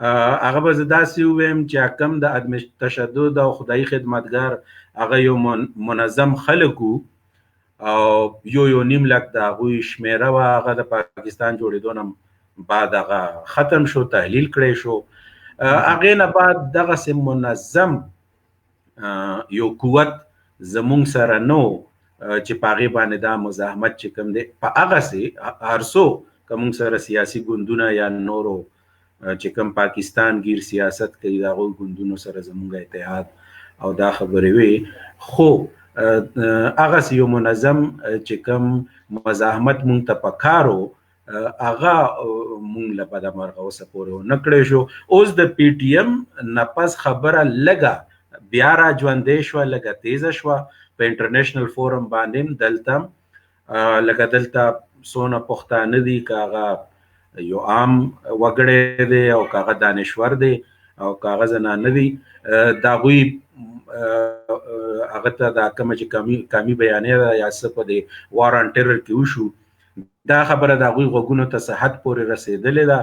هغه به زه داسې ووایم چې کم د عدم تشدد او خدایي خدمتګار هغه یو منظم خلک وو او یو نیم لک د هغوی شمیره وه، هغه د پاکستان جوړېدو نه بعد هغه ختم شو، تحلیل کړی شو. هغې نه بعد دغسې منظم یو قوت زمونږ سره نه و چې په هغې باندې دا مزاحمت چې کوم دی په هغسې هر څو که مونږ سره سیاسي ګوندونه یا نورو چې کوم پاکستان گیر سیاست کوي د هغوی ګوندونو سره زمونږ اتحاد او دا خبرې وي، خو هغسې یو منظم چې کوم مزاحمت مونږ ته پکار و هغه مونږ له بده مرغه اوسه پورې ونه کړی شو. اوس د پی ټي ایم نه پس خبره لږه بیا را ژوندۍ شوه، لږه تیزه شوه په انټرنیشنل فورم باندې. دلته لکه دلته څونه پښتانه دي، که هغه یو عام وګړی دی او که هغه دانشور دی او که هغه زنانه دي، د هغوی هغه ته دا کومه چې کامي بیانیه ده یا څه په د وار آن ټیرر کې وشو، دا خبره د هغوی غوږونو ته صحت پورې رسېدلې ده.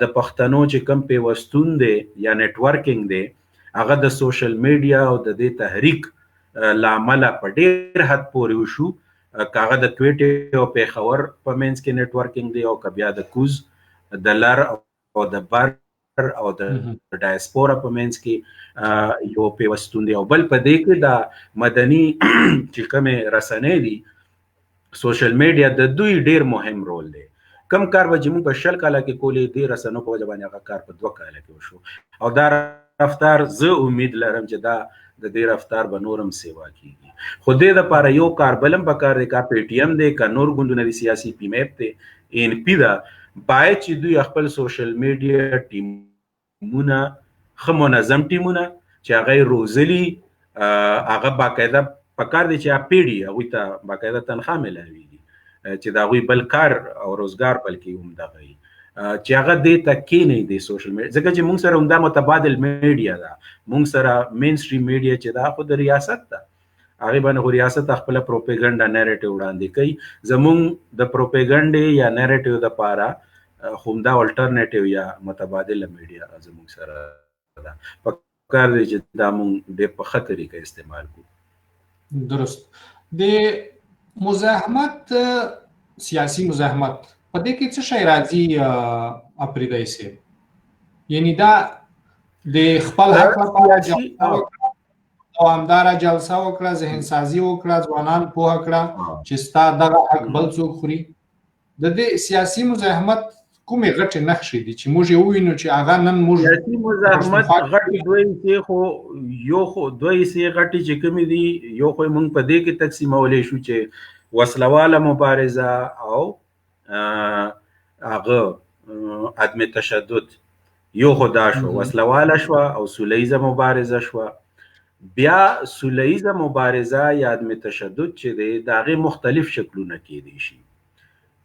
د پښتنو چې کوم پیوستون دی یا نیټورکینګ دی هغه د سوشل میډیا او د دې تحریک له امله په ډېر حد پورې وشو، که هغه د کویټې او پېښور په منځ کې نیټورکینګ دی او که بیا د کوز د لر او د بر او د ډایسپورا په منځ کې یو پیوستون دی. او بل په دې کې د مدني چې کومې رسنۍ دي سوشل میډیا د دوی ډېر مهم رول دی. کم کار به چې موږ په 20 کاله کې کولې دې رسنو په وجه باندې هغه کار په 2 کاله کې وشو او دا رفتار زه امید لرم چې دا د دې رفتار به نورم سیوا کیږي. خو دې دپاره یو کار بلم پکار دی، که پی ټي ایم دی که نور ګوندونه دي سیاسي پی میپ دی ان پی ده، باید چې دوی خپل سوشل میډیا ټیمونه ښه منظم ټیمونه چې هغه یې روزلي، هغه باقاعده پکار دی چې پیډي هغوی ته باقاعده تنخواه میلاویږي چې د هغوی بل کار او روزګار بلکې همدغه وي چې هغه دې ته کینی دی سوشل میډیا، ځکه چې موږ سره همدا متبادل میډیا ده، موږ سره مین سټریم میډیا چې دا خو د ریاست ده، هغې باندې خو ریاست خپله پروپیګنډا نیریټیو وړاندې کوي. زموږ د پروپیګنډې یا نیریټیو دپاره خو همدا الټرنیټیو یا متبادله میډیا زموږ سره ده. پکار دی چې دا موږ ډېر په ښه طریقه استعمال کړو. درست. د مزاحمت سیاسي مزاحمت په دې کې څه شی راځي اپریدی صاحب؟ یعنی دا د خپل حق لپاره دوامداره جلسه وکړه، ذهن سازي وکړه، ځوانان پوه کړه چې ستا دغه حق بل څوک خوري. د دې سیاسي مزاحمت کومې غټې نښې دي چې موږ یې ووینو چې هغه نن موږ سیاسي مزاحمت غټې دوه حصې خو یو خو دوه حصې غټې چې کومې دي، یو خو موږ په دې کې تقسیمولی شو چې وسلواله مبارزه او هغه عدم تشدد، یو خو دا شو وسلواله شوه او سوله مبارزه شوه. بیا سوله مبارزه یا عدم تشدد چې دی د هغې مختلف شکلونه کیدی شي.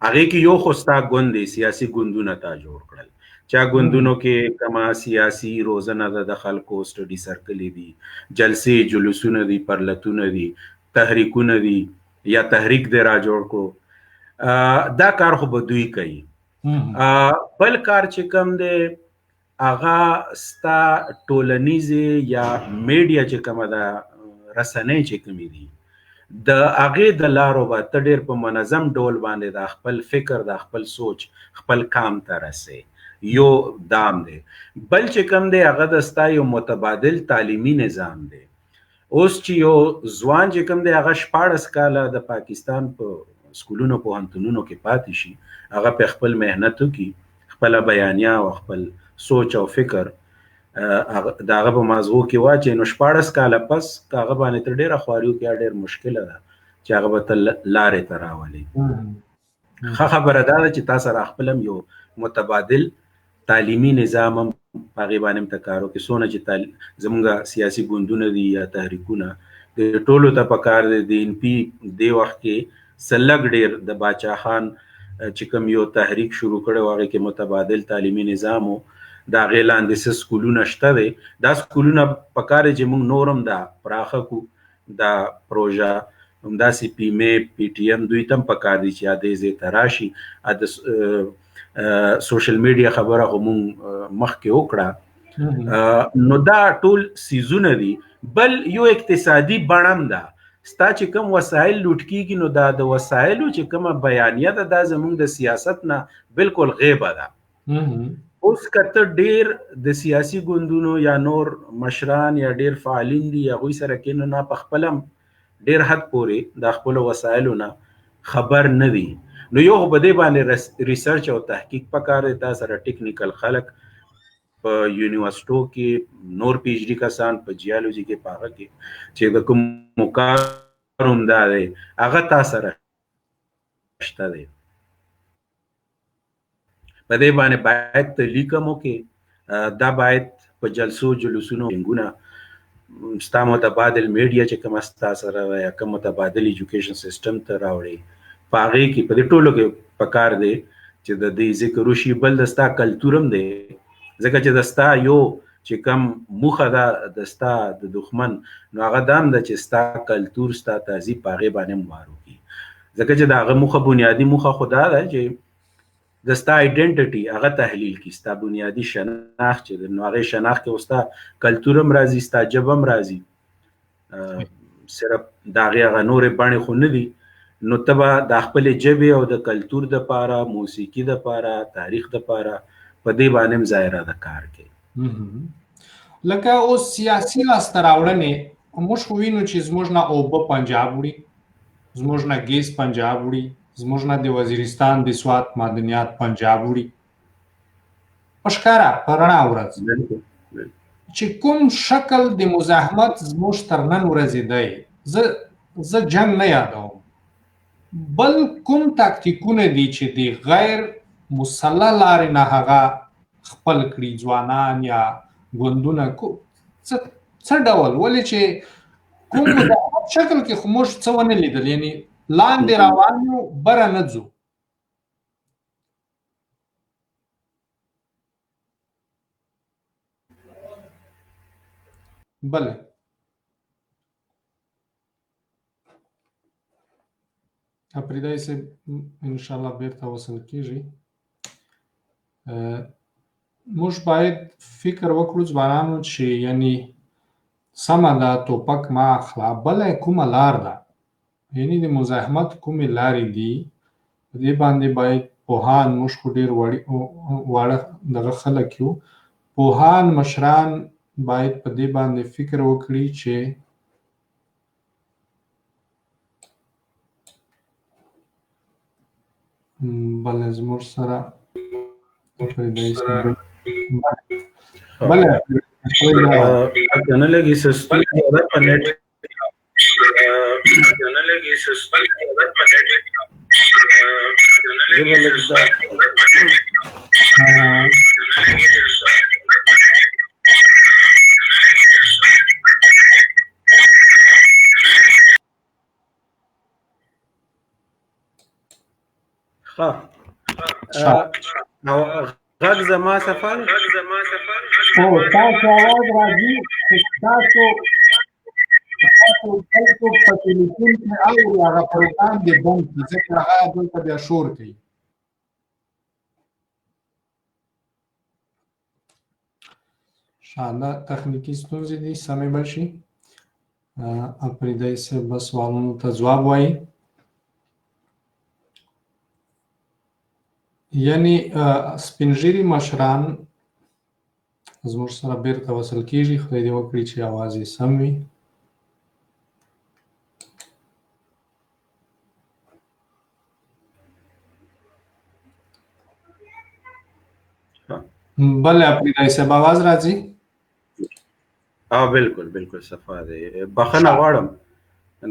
هغې کې یو خو ستا ګوند دی، سیاسي ګوندونه تا جوړ کړل، چا ګوندونو کې کما سیاسي روزنه ده، د خلکو سټډي سرکلې دي، جلسې جلوسونه دي، پرلتونه دي، تحریکونه دي یا تحریک دی را جوړ کړو، دا کار خو به دوی کوي. بل کار چې کوم دی هغه ستا ټولنیزې یا میډیا چې کومه ده، رسنۍ چې کومې دي، د هغې د لارو به ته ډېر په منظم ډول باندې د خپل فکر د خپل سوچ خپل کام ته رسې، یو دام دی. بل چې کوم دی هغه د ستا یو متبادل تعلیمي نظام دی. اوس چې یو ځوان چې کوم دی هغه 14 کاله د پاکستان په سکولونو پوهنتونونو کې پاتې شي، هغه په خپل محنت وکړي، خپله بیانیه او خپل سوچ او فکر د هغه په مازغو کې واچوي، نو 14 کاله پس که هغه باندې ته ډېره خواري وکړي ډېر مشکله ده چې هغه به ته لارې ته راولي. ښه خبره دا ده چې تا سره خپل هم یو متبادل تعلیمي نظام هم په هغې باندې هم ته کار وکړي. څونه چې زمونږ سیاسي ګوندونه دي یا تحریکونه د ټولو ته پکار دی د ان پي دې وخت کې څه لږ ډېر د باچا خان چې کوم یو تحریک شروع کړی و هغې کې متبادل تعلیمي نظام و، د هغې لاندې څه سکولونه شته دی، دا سکولونه پکار دی چې موږ نور هم دا پراخه کړو، دا پروژه همداسې پی میپ پی ټي ایم دوی ته هم پکار دی چې دې ځای ته راشي، سوشل میډیا خبره هم مخکې وکړه نو دا ټول سیزونه دي بل یو اقتصادي بڼم ده ستا چې کوم وسایل لوټ کیږي نو دا د وسایلو چې کومه بیانیه ده دا زموږ د سیاست نه بالکل غیبه ده اوس کته ډیر د سیاسي ګوندونو یا نور مشران یا ډیر فعالین دي هغوی سره کینو نه په خپلم ډیر حد پورې د خپل وسایلو نه خبر نه دي نو یو په دې باندې ریسرچ او تحقیق پکار دی تاسو سره ټیکنیکل خلک په یونیورسيټو کې نور پی ایچ ډی کسان په جیولوژي کې پاغه کې چې د کوم مقام دا دی هغه تاسو سره شته دی په دې باندې باید تلیکم وکړي دا باید په جلسو جلوسونو څنګه ستا متبادل میډیا چې کوم ستا سره یا کوم متبادل ایجوکیشن سیستم ته راوړي پاغه کې په دې ټولو کې پکار دی چې د دې ذکر وشي بل دستا کلتورم دی ځکه چې دستا یو چې کم موخه ده دستا د دښمن نو هغه دام د چې ستا کلتور ستا تهذیب پاغه باندې مارو کی ځکه چې دا هغه موخه بنیادی موخه خدا ده چې دستا آیډنټیټي هغه تحلیل کی ستا بنیادی شناخت چې نو هغه شناخت کې وستا کلتورم راځي ستا جبم راځي صرف دا هغه نور باندې خو نه دي نو تبا د خپل جبه او د کلتور د پاره موسیقي د پاره تاریخ د پاره په دې باندې ظاهره د کار کوي لکه او سیاسي لاستراوړنې موږ خو وینو چې زموږ نه اوبه پنجاب وړي زموږ نه ګیس پنجاب وړي زموږ نه د وزیرستان د سوات معدنیات پنجاب وړي پښکارا پرنا ورځ چې کوم شکل د مزاحمت زموږ تر نن ورځې دی زه جنگ نه یادوم بل کوم تاکتیکونه دي چې د غیر مسلح لارې نه هغه خپل کړي ځوانان یا ګوندونه څه ډول ولې چې کوم د شکل کې خموش څه ونه لیدل یعنی لاندې روان یو بره نه ځو بله اپریدای سے انشاءالله بیرته وصل کیږي موږ باید فکر وکړو ځوانانو چې یعنی سمه ده ټوپک ما اخلا بله کومه لار ده یعنی د مزاحمت کومې لارې دي په دې باندې باید پوهان موږ خو ډېر واړه دغه خلک یو پوهان مشران باید په دې باندې فکر وکړي چې بله زموږ سره بله نه لګي سستي دا په نت نه لګي سستي دا په نو غږ زما سفر او تاسو आवाज راځي تاسو په ټلیفون کې اوري هغه پروګرام دی بند ځکه هغه دلته بیا شور کوي شاده تخنیکی ستونزې دي سمې به شي اپریدای سے بس سوالونو ته ځواب وایي یعنی سپینږیري مشران زموږ سره بیرته وصل کیږي خدای دې وکړي چې اواز یې سم وي بله اپریدای صاحب आवाज راځي بالکل صفا دی بخنه غواړم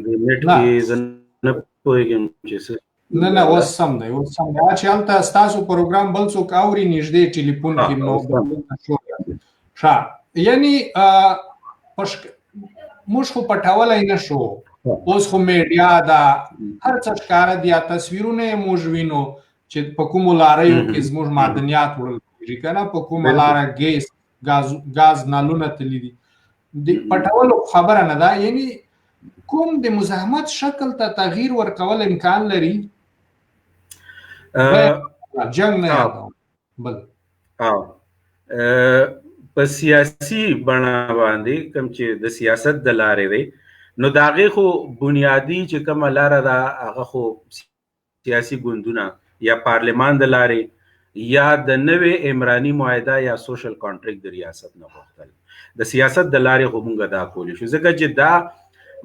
د نیټ کې زنه پوهیږم چې نه اوس سم دی چې هلته ستاسو پروګرام بل څوک اوري نږدې ټلیفون کې نو ښه یعنی موږ خو پټولی نه شو اوس خو میډیا ده هر څه ښکاره دي تصویرونه یې موږ وینو چې په کومو لاریو کې زموږ معدنیات وړل کېږي که نه په کومه لاره ګاز نالونه تللي دي د پټولو خبره نه ده یعنی کوم د مزاحمت شکل ته تغییر ورکول امکان لري جنگ نه یادوم بل او په سیاسي بڼه باندې کوم چې د سیاست د لارې دی نو د هغې خو بنیادي چې کومه لاره ده هغه خو سیاسي ګوندونه یا پارلمان د لارې یا د نوې عمراني معاهده یا سوشل کانټریکټ د ریاست نه غوښتل د سیاست د لارې خو موږ دا کولی شو ځکه چې دا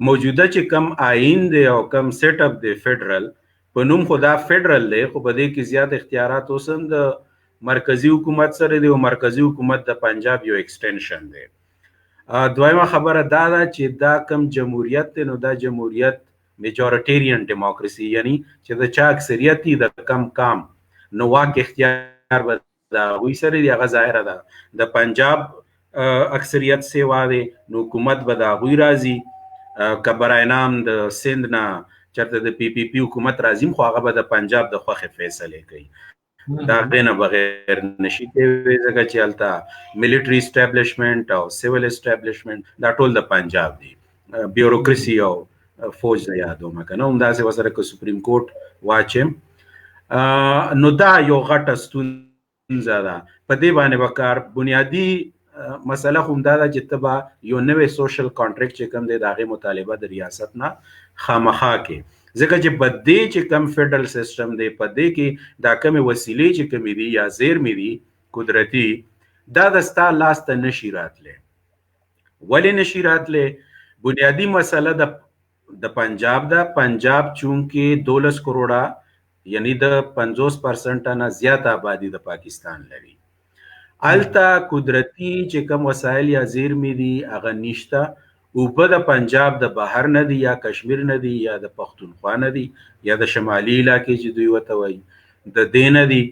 موجوده چې کم آئین دی او کم سیټ اپ دی فیډرل په نوم خو دا فیډرل دی خو په دې کې زیات اختیارات اوس هم د مرکزی حکومت سره دی او مرکزی حکومت د پنجاب یو ایکسټنشن دی دویمه خبره دا ده چې دا کم جمهوریت دی نو دا جمهوریت میجورټیرین ډیموکراسي یعنی چې د چا اکثریت دی د کم کام نو واک اختیار به دا وی سره دی هغه ظاهره ده د پنجاب اکثریت سیوا دی نو حکومت به دا وی راځي کبرای نام د سند نه چرته د پی پی پی حکومت راځي خو هغه به د پنجاب د خوخه فیصله کوي دا غنه بغیر نشي کوي ځکه چې الته ملټری اسټابلیشمنت او سیویل اسټابلیشمنت دا ټول د پنجاب دی بیوروکراسي او فوج نه یادوم کنه هم دا څه وسره کو سپریم کورټ واچم نو دا یو غټه ستونزه ده په دې باندې وکړ بنیادی مسله هم دا ده چې تبا یو نوې سوشل کانټریکټ چې کوم دی دا غي مطالبه د ریاست نه خامخا کې ځکه چې په دې چې کم فیډرل سیستم دی په دې کې دا کم وسیلې چې کمی دي یا زیرمې دي قدرتي دا د ستا لاس ته نشي راتلی ولې نشي راتلی بنیادی مسله د پنجاب ده پنجاب چونکې 12 کروڑه یعنی د 50% نه زیات آبادی د پاکستان لري الته قدرتي چې کم وسایل یا زیرمې دي هغه نشته او په د پنجاب د بهر نه دی یا کشمیر نه دی یا د پښتونخوا نه دی یا د شمالي علاقې چې دوی وته وایي د دې نه دی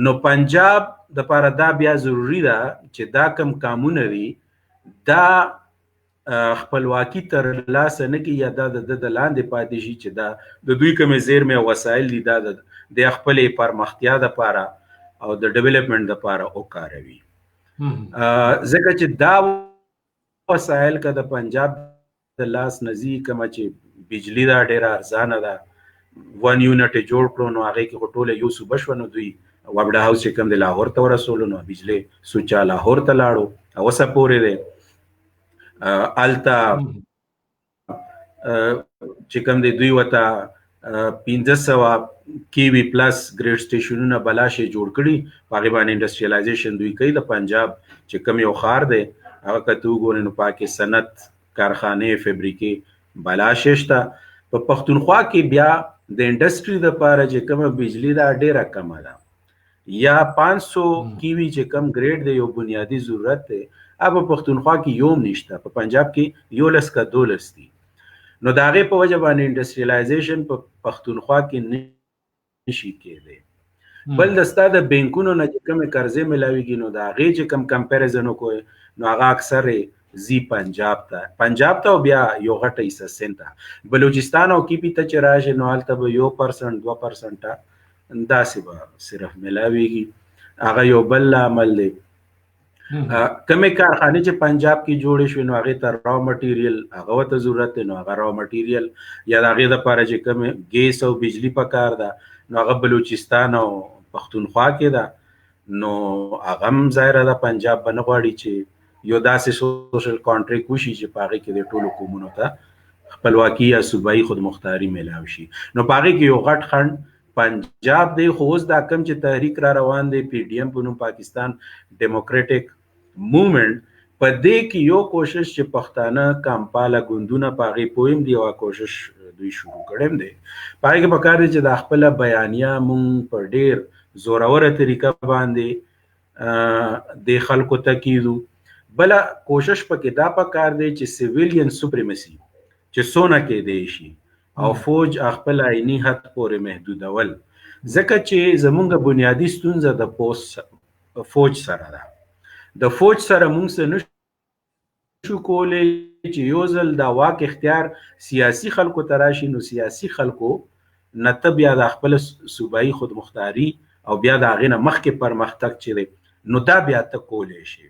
نو پنجاب د پاره دا بیا ضروری ده چې دا کم قانون دی دا خپلواکي تر لاسه نه کې یا دا د لاندې پاتې شي چې دا د دوی کوم زیرمې وسایل دي دا د خپل پرمختیا د پاره او د ډیولپمنٹ د پاره او کاروي ځکه چې دا وسایل که د پنجاب د لاس نزی کما چې بجلی دا ډیره ارزانه ده 1 یونټ جوړ کړو نو هغه کې ټوله یو صوبه شو نو دوی وابډا هاوس چې کوم د لاهور ته ورسول نو بجلی سوچا لاهور ته لاړو او سپورې ده التا چې کوم د دوی وته 1500 کیوی پلس ګریډ سټیشنونه بلاشه جوړ کړي پاغي باندې انډستریالایزیشن دوی کوي د پنجاب چې کوم یو خار ده هغه کتو ګورې نو پاکي صنعت کارخانه فابریکې بلاششتا په پښتونخوا کې بیا د انډستری د پاره چې کوم بجلی دا ډیره کم ده یا 500 کیوی چې کم ګریډ دی یو بنیادی ضرورت دی اب پښتونخوا کې یوم نشته په پنجاب کې یو لس کا دولس دي نو دا غي په وجه باندې انډستریالایزیشن په پښتونخوا کې نشي کېده بل دستا د بانکونو نه کوم قرضې ملاويږي نو دا غي چې کم کمپیریزن کوی نو هغه اکثر زی پنجاب ته بیا یو غټه حصہ سنتا بلوچستان او کی پی ته چراشه نو حالت به 1% 2% دا سبا صرف ملاويږي هغه یو بل عمل دی کمه کارخانه چې پنجاب کې جوړې شوې نو هغه ته را مټیریل هغه ته ضرورت نو هغه را مټیریل یا هغه د پاره چې کمه ګیس او بجلی پکار ده نو هغه بلوچستان او پښتونخوا کې ده نو هغه هم ظاهر ده پنجاب باندې غواړي چې یو داسې سوشل کانټریکټ وشي چې پاره کې د ټولو قومونو ته خپلواکي یا صوبایي خودمختاري ملاوي شي نو پاره کې یو غټ خند پنجاب دی خو اوس دا کم چې تحریک را روان دی پی ډی ایم په نوم پاکستان ډیموکراټک موومنت په دې کې یو کوشش چې پښتانه کمپاله ګوندونه پاغي پویم دی او کوشش دوی شروع کړم دی پاره کې پکار دی چې د خپل بیانیه مونږ په ډیر زوراوره طریقه باندې د خلکو تکیدو بل کوشش پکې دا پکار دی چې سیویلین سوپریمسی چې سونه کې دی شي او فوج خپل عیني حد پورې محدودول ځکه چې زمونږ بنیادی ستونزه د فوج سره ده د فوج سره مونږ سره نشو کولای چې یو ځل دا واک اختیار سیاسي خلکو تراشي نو سیاسي خلکو نتب یا د خپل صوبایي خودمختاري او بیا د غینه مخکې پرمختګ چي نو دا بیا ته کولای شي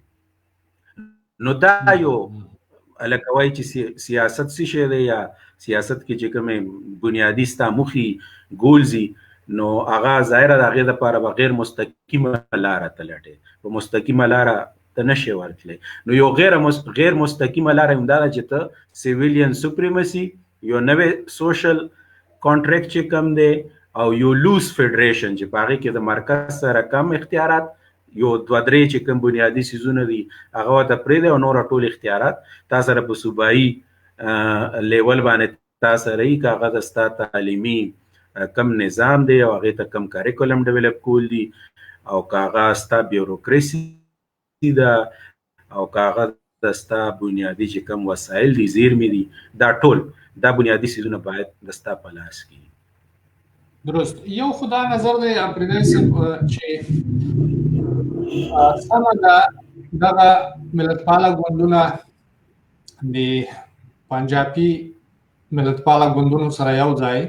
نو دا یو الکوي چې سیاست څه شي دی یا سیاست کې چې کوم بنیادی ستا مخي ګولزي نو هغه ظاهره د هغې دپاره به غیر مستقیمه لاره ته لټې، په مستقیمه لاره ته نشي ورتلی. نو یو غیر مستقیمه لاره همدا ده چې ته سیویلین سوپریمسي، یو نوې سوشل کانټریکټ چې کوم دی، او یو لوز فیډریشن چې په هغې کې د مرکز سره کم اختیارات، یو دوه درې چې کوم بنیادي څیزونه دي هغه ورته پرېږدی، او نور ټول اختیارات تا سره په صوبایي لیول باندې تا سره یي، که هغه د ستا تعلیمي کم نظام دی او هغې ته کم کریکولم ډیولپ کول دي، او که هغه ستا بیوروکراسي ده، او که هغه د ستا بنیادي چې کم وسایل دي، زیرمې دي، دا ټول دا بنیادي څیزونه باید د ستا په لاس کې. درست. یو خو دا نظر دی اپریدی صاحب چې سمه ده دغه ملتپاله ګوندونه د پنجابي ملتپاله ګوندونو سره یو ځای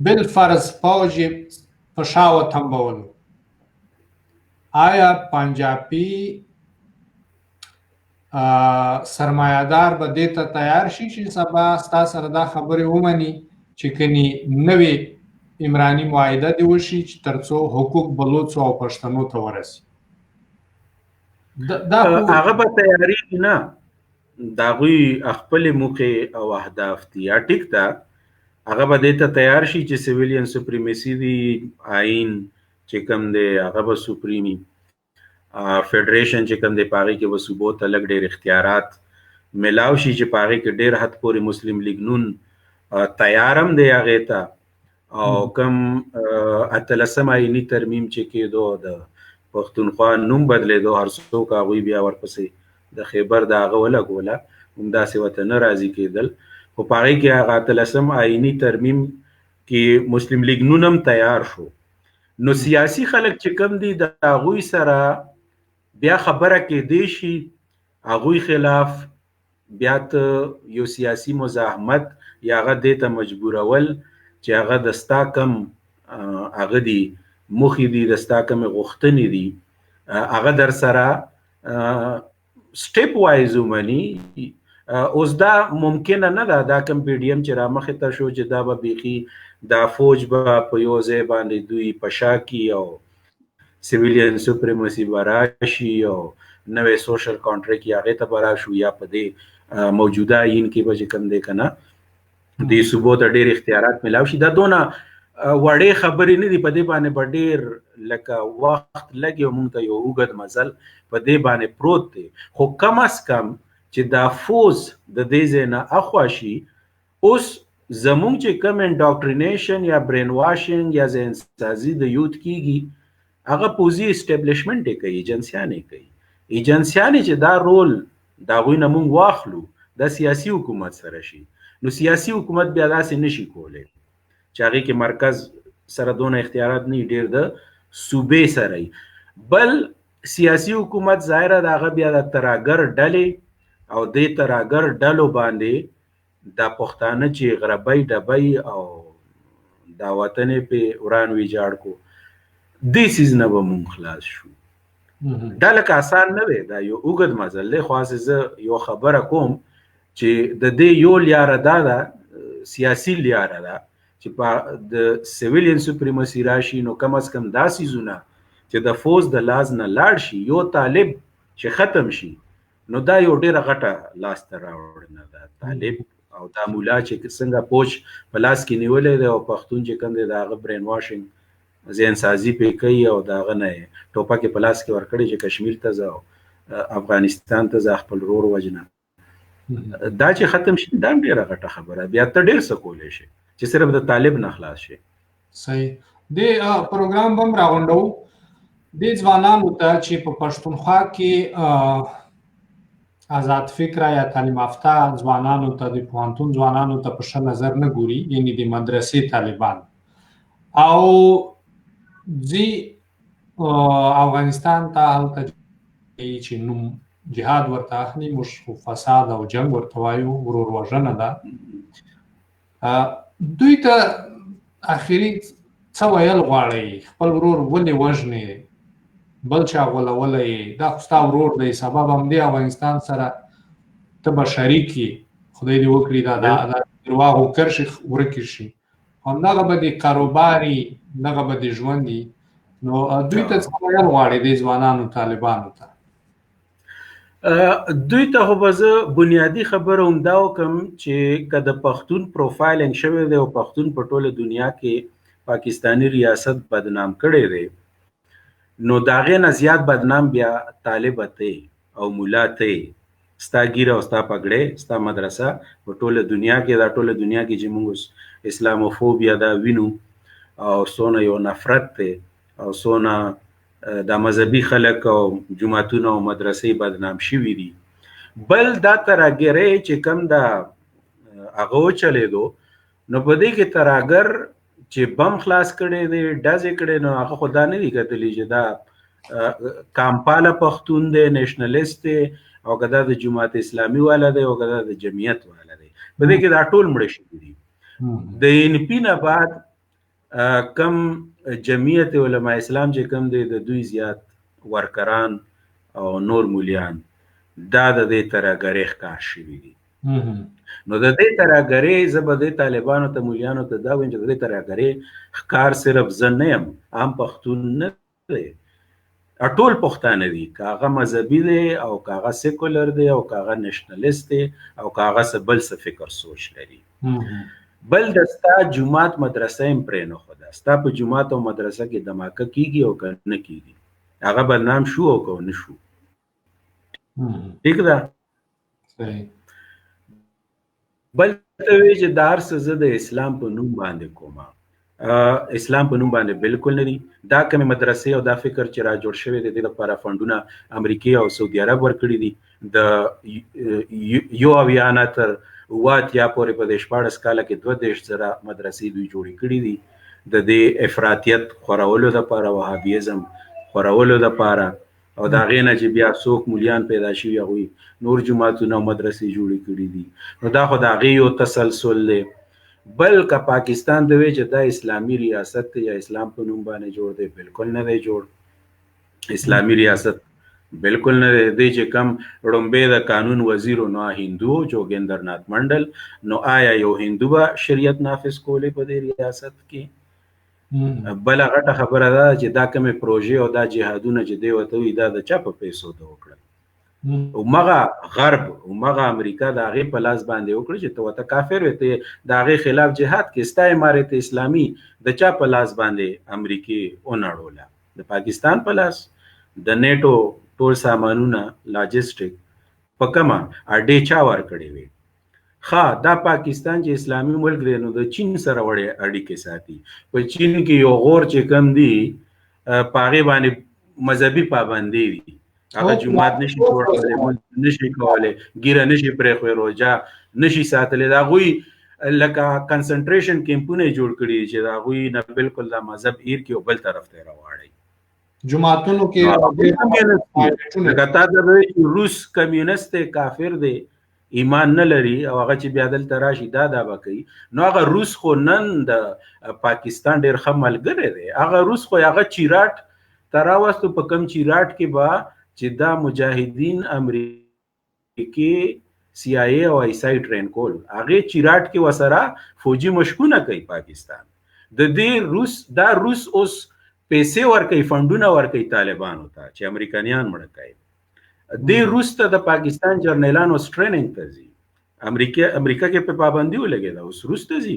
بالفرض پوځ یې په شا وتمبولو. آیا پنجابي سرمایه‌دار به دې ته تیار شي چې سبا ستا سره دا خبرې ومني چې کني نوې عمراني معاهده دې وشي چې تر څو حقوق بلوڅو او پښتنو ته ورسي؟ هغه به تیارېږي نه، د هغوی خپلې موخې او اهداف دي. یا ټیک ده، هغه به دې ته تیار شي چې سیویلین سوپریمسي دی، آئین چې کوم دی هغه به سوپریمي، فیډریشن چې کوم دی په هغې کې به صوبو ته لږ ډېر اختیارات ملاو شي، چې په هغې کې ډېر حد پورې مسلم لیګ نون تیار هم دی هغې ته. او کوم 18 آئیني ترمیم چې کېدو، د پښتونخوا نوم بدلېدو، هر څوک هغوی بیا ورپسې د خیبر د هغه ولګوله، همداسې ورته نه راضي کېدل. خو په هغې کې هغه 18 آئیني ترمیم کې مسلم لیګ نون هم تیار شو. نو سیاسي خلک چې کوم دي د هغوی سره بیا خبره کېدی شي، هغوی خلاف بیا ته یو سیاسي مزاحمت یا هغه دې ته مجبورول چې هغه د ستا کم هغه دي موخې دي، د ستا کمې غوښتنې دي، هغه در سره سټیپ وایز ومني. اوس دا ممکنه نه ده، دا کم پی ډي ایم چې رامخې ته شو چې دا به بیخي دا فوج به په یو ځای باندې دوی په شا کي، او سیویلین سوپریمسي به راشي، او نوې سوشل کانټریکټ یا هغې ته به راشو، یا په دې موجوده آئین کې به چې کوم دی که نه دې صوبو ته ډېر اختیارات ملاو شي. دا دونه وړې خبرې نه دي، په دې باندې به ډېر لکه وخت لګي، او موږ ته یو اوږد مزل په دې باندې پروت دی. خو کم از کم چې دا فوز د دې ځای نه اخوا شي، اوس زمونږ چې کوم انډاکټرینیشن یا برین واشنګ یا ذهن سازي د یوت کېږي، هغه پوځي اسټیبلیشمنټ یې کوي، ایجنسیان یې کوي. ایجنسیان چې دا رول د هغوی نه موږ واخلو، دا سیاسي حکومت سره شي. نو سیاسي حکومت بیا داسې نشي کولی چې هغې کې مرکز سره دونه اختیارات نه وي، ډېر د صوبې سره وي. بل سیاسي حکومت ظاهره د هغه بیا د تراګر ډلې او دې تراګر ډلو باندې دا پښتانه چې غربۍ ډبۍ او دا وطن یې پې وران ویجاړ کو، دې څیز نه به مونږ خلاص شو. دا لکه آسان نه دی، دا یو اوږد مزل دی. خو هسې زه یو خبره کوم چې د دې یو لیاره دا ده، سیاسي لیاره ده، چې د سیویلین سوپریمسي راشي، نو کم از کم دا څیزونه چې د فوز د لاس نه لاړ شي، یو طالب چې ختم شي، نو دا یو ډېره غټه لاسته راوړنه ده. طالب او دا مولا چې څنګه پوچ په لاس کې نیولی دی، او پښتون چې کوم دی د هغه برین واشنګ ذهن سازي پې کوي، او د هغه نه یې ټوپک په لاس کې ورکړی چې کشمیر ته ځه او افغانستان ته ځه خپل ورور وژنه. دا چې ختم شي، دا هم ډېره غټه خبره. بیا ته ډېر څه کولی شي چې صرف د طالب نه خلاص شي. صحیح. دې پروګرام به هم راغونډو دې ځوانانو ته چې په پښتونخوا کې آزاد فکره یا تعلیم یافته ځوانانو ته، د پوهنتون ځوانانو ته په ښه نظر نه ګوري، یعنې د مدرسې طالبان، او ځي افغانستان ته، هلته چې نوم جهاد ورته اخلي، موږ فساد او جنګ ورته وایو، ورور وژنه ده. دوی ته اخري څه ویل غواړئ؟ خپل ورور ولې وژنې؟ بل چا غولولی یې؟ دا خو ستا ورور دی، سبا به همدې افغانستان سره ته به شریک یې، خدای دې وکړي دا درواغو کرښې ورکې شي، همدغه به د کاروباري دغه به د ژوند وي نو دوی ته څه ویل غواړي د ځوانانو طالبانو ته دوی ته خو به زه بنیادي خبره همدا وکړم چې که د پښتون پروفایلینګ شوی دی او پښتون په ټوله دنیا کې پاکستانی ریاست بدنام کړی دی نو د هغې نه زیات بدنام بیا طالب ته او ملا ته ستا ګیره او ستا پګړی ستا مدرسه په ټوله دنیا کې دا ټوله دنیا کې چې موږ اسلاموفوبیا دا وینو او څونه یو نفرت دی او څونه د مذهبي خلک او جماعتونه او مدرسې بدنام شوي دي بل دا ترهګرۍ چې کوم دا هغه وچلېدو نو په دې کې ترهګر چې بم خلاص کړی دی ډزې کړی نو هغه خو دا نه دي کتلي چې دا کامپاله پښتون دی نیشنلیست دی او که دا د جماعت اسلامي والا دی او که دا د جمعیت والا دی په دې کې دا ټول مړه شوي دي د NP نه بعد کم جمعیت علماء اسلام چې کم دی د دوی زیات ورکران او نور مولیان دا د دې ترهګرۍ ښکار شوي دي نو د دې ترهګرۍ زه به د طالبانو ته مولیانو ته دا وایم چې د دې ترهګرۍ ښکار صرف زه نه یم عام پښتون نه دی ټول پښتانه دي که هغه مذهبي دی او که هغه سیکولر دی او که هغه نیشنلیست دی او که هغه څه بل څه فکر سوچ لري بل د ستا جماعت مدرسه هم پرې نه ښوده ستا په جماعت او مدرسه کې دماکه کیږي او که نه کیږي هغه بدنام شو او که نه شو ټیک ده بل ته وایي چې دا هر څه زه د اسلام په نوم باندې کومه اسلام په نوم باندې بالکل نه دي دا کومې مدرسې او دا فکر چې را جوړ شوی دی د دې لپاره فنډونه امریکې او سعودي عرب ورکړي دي د یو اویا تر واتیا پورې په 14 کاله کې 22,000 مدرسې دوی جوړې کړي دي د دې افراطیت خورولو لپاره وهابیزم خورولو لپاره او دا غینه چې بیا څوک مولیان پیدا شي هغوی نور جماعتونه او مدرسې جوړې کړي دي نو دا خو د هغې یو تسلسل دی بل که پاکستان د وی چې دا اسلامي ریاست دی یا اسلام په نوم باندې جوړ دی بالکل نه دی جوړ اسلامي ریاست بالکل نه دی چې کم ړومبی د قانون وزیر نو هندو جوګیندرناتھ منډل نو آیا یو هندو به شریعت نافذ کولی په دې ریاست کې بل غټه خبره ده چې دا کومې پروژې او دا جهادونه چې دی ورته وي دا د چا په پیسو ده وکړل همغه غرب همغه امریکا د هغې په لاس باندې وکړي چې ته ورته کافر وې ته د هغې خلاف جهاد کې ستا امارت اسلامي د چا په لاس باندې امریکې ونړوله د پاکستان په لاس د نیټو ټول سامانونه لاجسټیک په کومه اډې چا ورکړې وي ښه دا پاکستان چې اسلامي ملک دی نو د چین سره وړې اړیکې ساتي په چین کې یو غور چې کم دی په هغې باندې مذهبي پابندي دي هغه جماعت نشي جوړولی نشي کولی ګیره نشي پرېښوی روژه نشي ساتلی د هغوی لکه کنسنټریشن کیمپونه یې جوړ کړي چې د هغوی نه بالکل دا مذهب هیر کړي او بل طرف ته یې راواړئ جماعتونو کې لکه تا ته به وایي چې روس کمیونست دی کافر دی ایمان نه لري او هغه چې بیا دلته راشي دا به کوي نو هغه روس خو نن د پاکستان ډېر ښه ملګری دی هغه روس خو هغه چیراټ ته راوستو په کم چیراټ کې به چې دا مجاهدین امریکې CIA او ISI ټرین کول هغې چیراټ کې ورسره فوجي مشقونه کوي پاکستان د دې روس دا روس اوس پیسې ورکوي فنډونه ورکوي طالبانو ته چې امریکایان مړه کوي دې روس ته د پاکستان جرنیلان اوس ټریننګ ته ځي امریکا کې په پابندي ولګېده اوس روس ته ځي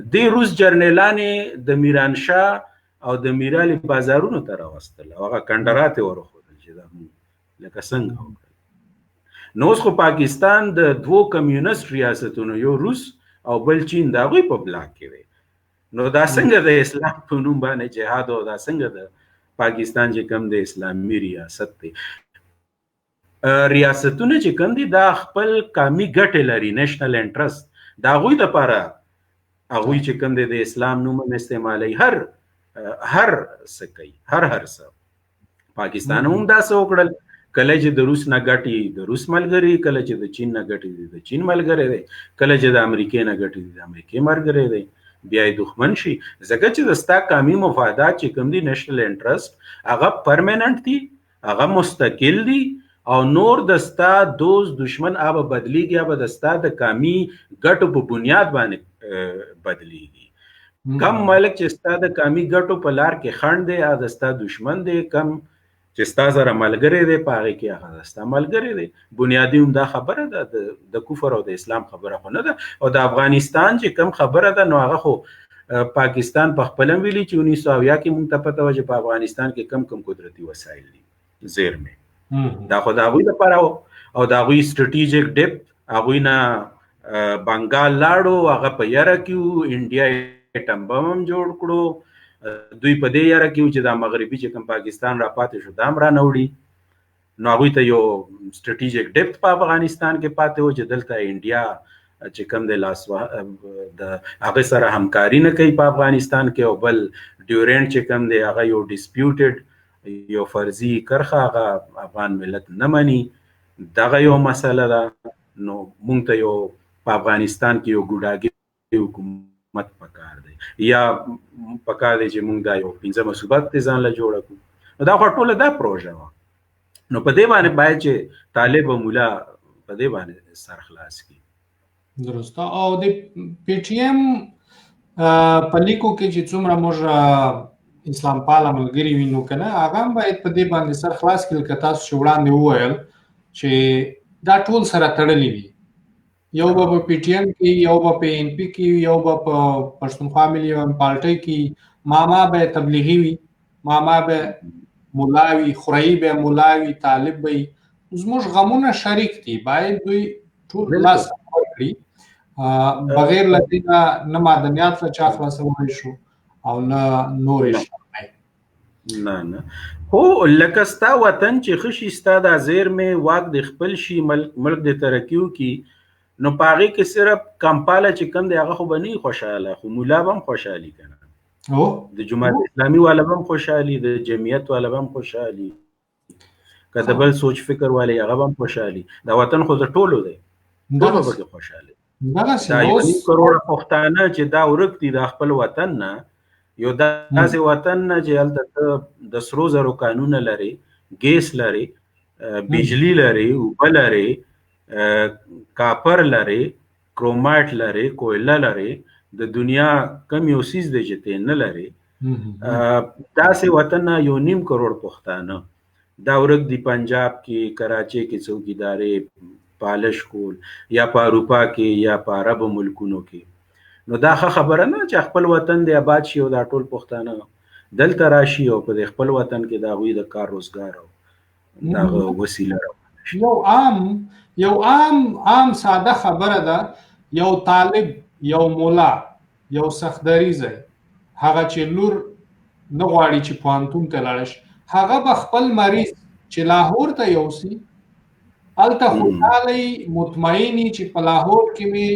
دې روس جرنیلانې د میرانشاه او د میرالي بازارونو ته راوستل او هغه کنډرات یې ورښودل چې دا لکه څنګه وکړل نو اوس خو پاکستان د دوو کمیونست ریاستونو یو روس او بل چین د هغوی په بلاک کې دی نو دا څنګه د اسلام په نوم باندې جهاد او دا څنګه د پاکستان چې کوم د اسلامي ریاست دی ریاستونه چې کوم دي دا خپل قومي ګټې لري نیشنل انټرست د هغوی دپاره هغوی چې کوم دی د اسلام نوم هم استعمالوي هر څه کوي هر څه پاکستان هم داسې وکړل کله چې د روس نه ګټي د روس ملګری کله چې د چین نه ګټي د چین ملګری دی کله چې د امریکې نه ګټي د امریکې ملګری دی بیا یې دښمن شي ځکه چې د ستا قومي مفادات چې کوم دي نیشنل انټرست هغه پرمننټ دي هغه مستقل دي او نور د ستا دوست دشمن هغه بدلیږي هغه د ستا د قومي ګټو په بنیاد باندې بدلیږي کم ملک چې ستا د کامی ګټو په لار کې خنډ دی دا ستا دشمن دی کم چې ستا سره ملګری دی په هغې کې هغه ستا ملګری دی بنیادي همدا خبره ده د کفر او د اسلام خبره خو نه ده او د افغانستان چې کم خبره ده نو هغه خو پاکستان په خپل ویلي چې 1970 کې مونږ ته پته وه چې په افغانستان کې کم قدرتي وسایل دي زیرمې دا خو د هغوی لپاره او د هغوی سټریټیجیک ډیپت هغوی نه بنګال لاړو هغه په یره کې وو انډیا اټم بم هم جوړ کړو دوی په دې یاره کې چې دا مغربي چې کوم پاکستان را پاتې شو دا هم را نه وړي نو هغوی ته یو سټریټیجیک ډیپت په افغانستان کې پاتې و چې دلته انډیا چې کوم د هغې سره همکاري نه کوي په افغانستان کې او بل ډیورنټ چې کوم دی هغه یو ډسپیوټډ یو فرضي کرښه هغه افغان ملت نه مني دغه یو مسله ده نو مونږ ته یو په افغانستان کې یو ګوډاګي حکومت پکار دی یا پکار دی چې مونږ دا یو پنځمه صوبه ځان له جوړه کړو نو دا خو ټوله دا پروژه وه نو په دې باندې باید چې طالب او ملا په دې باندې سر خلاص کړي درسته او د پی ټی ایم په لیکو کې چې څومره موږ اسلام پاله ملګري وینو که نه هغه هم باید په دې باندې سر خلاص کړي لکه تاسو چې وړاندې وویل چې دا ټول سره تړلي وي یو به په پی ټی ایم کې یو به په ان پی کې یو به په پښتونخوا ملي پارټۍ کې ماما به تبلیغي وي ماما به ملا وي خورایي به ملا وي طالب به زموږ غمونه شریک دي باید دوی ټول لاس ورکړي بغیر له دې نه معدنیات له چا خلاصولی شو او نه نورې شی نه خو لکه ستا وطن چې ښه شي ستا دا زیرمې واک د خپل شي ملک د ترقي وکړي نو په هغې کې صرف کمپاله چې کوم دی هغه خو به نه خوشحاله خو ملا به هم خوشحالي که نه د جماعت اسلامي والا به هم خوشحالي د جمعیت والا به هم خوشحالي که د بل سوچ فکر والی هغه به هم خوشحالي دا وطن خو د ټولو دی ټول به پکې خوشحالي دا 1.5 کروړه پښتانه چې دا ورک دي د خپل وطن نه یو داسې وطن نه چې هلته د سرو زرو کانونه لري ګیس لري بجلی لري اوبه لري کاپر لري کرومایټ لري کویله لري د دنیا کم یو څیز دی چې ته نه لري داسې وطن نه 1.5 کروړ پښتانه دا ورک دي پنجاب کې کراچۍ کې څوکیداري پالش کول یا په اروپا کې یا په عربو ملکونو کې نو دا ښه خبره نه چې خپل وطن دی آباد شي او دا ټول پښتانه دلته راشي او په خپل وطن کې د هغوی د کار روزګار او دغه وسیله یو عام ساده خبره ده یو طالب یو مولا یو سختدریځی هغه چې لور نه غواړي چې پوهنتون ته لاړه شي هغه به خپل مریض چې لاهور ته یوسي هلته خوشحالی مطمئني چې په لاهور کې مې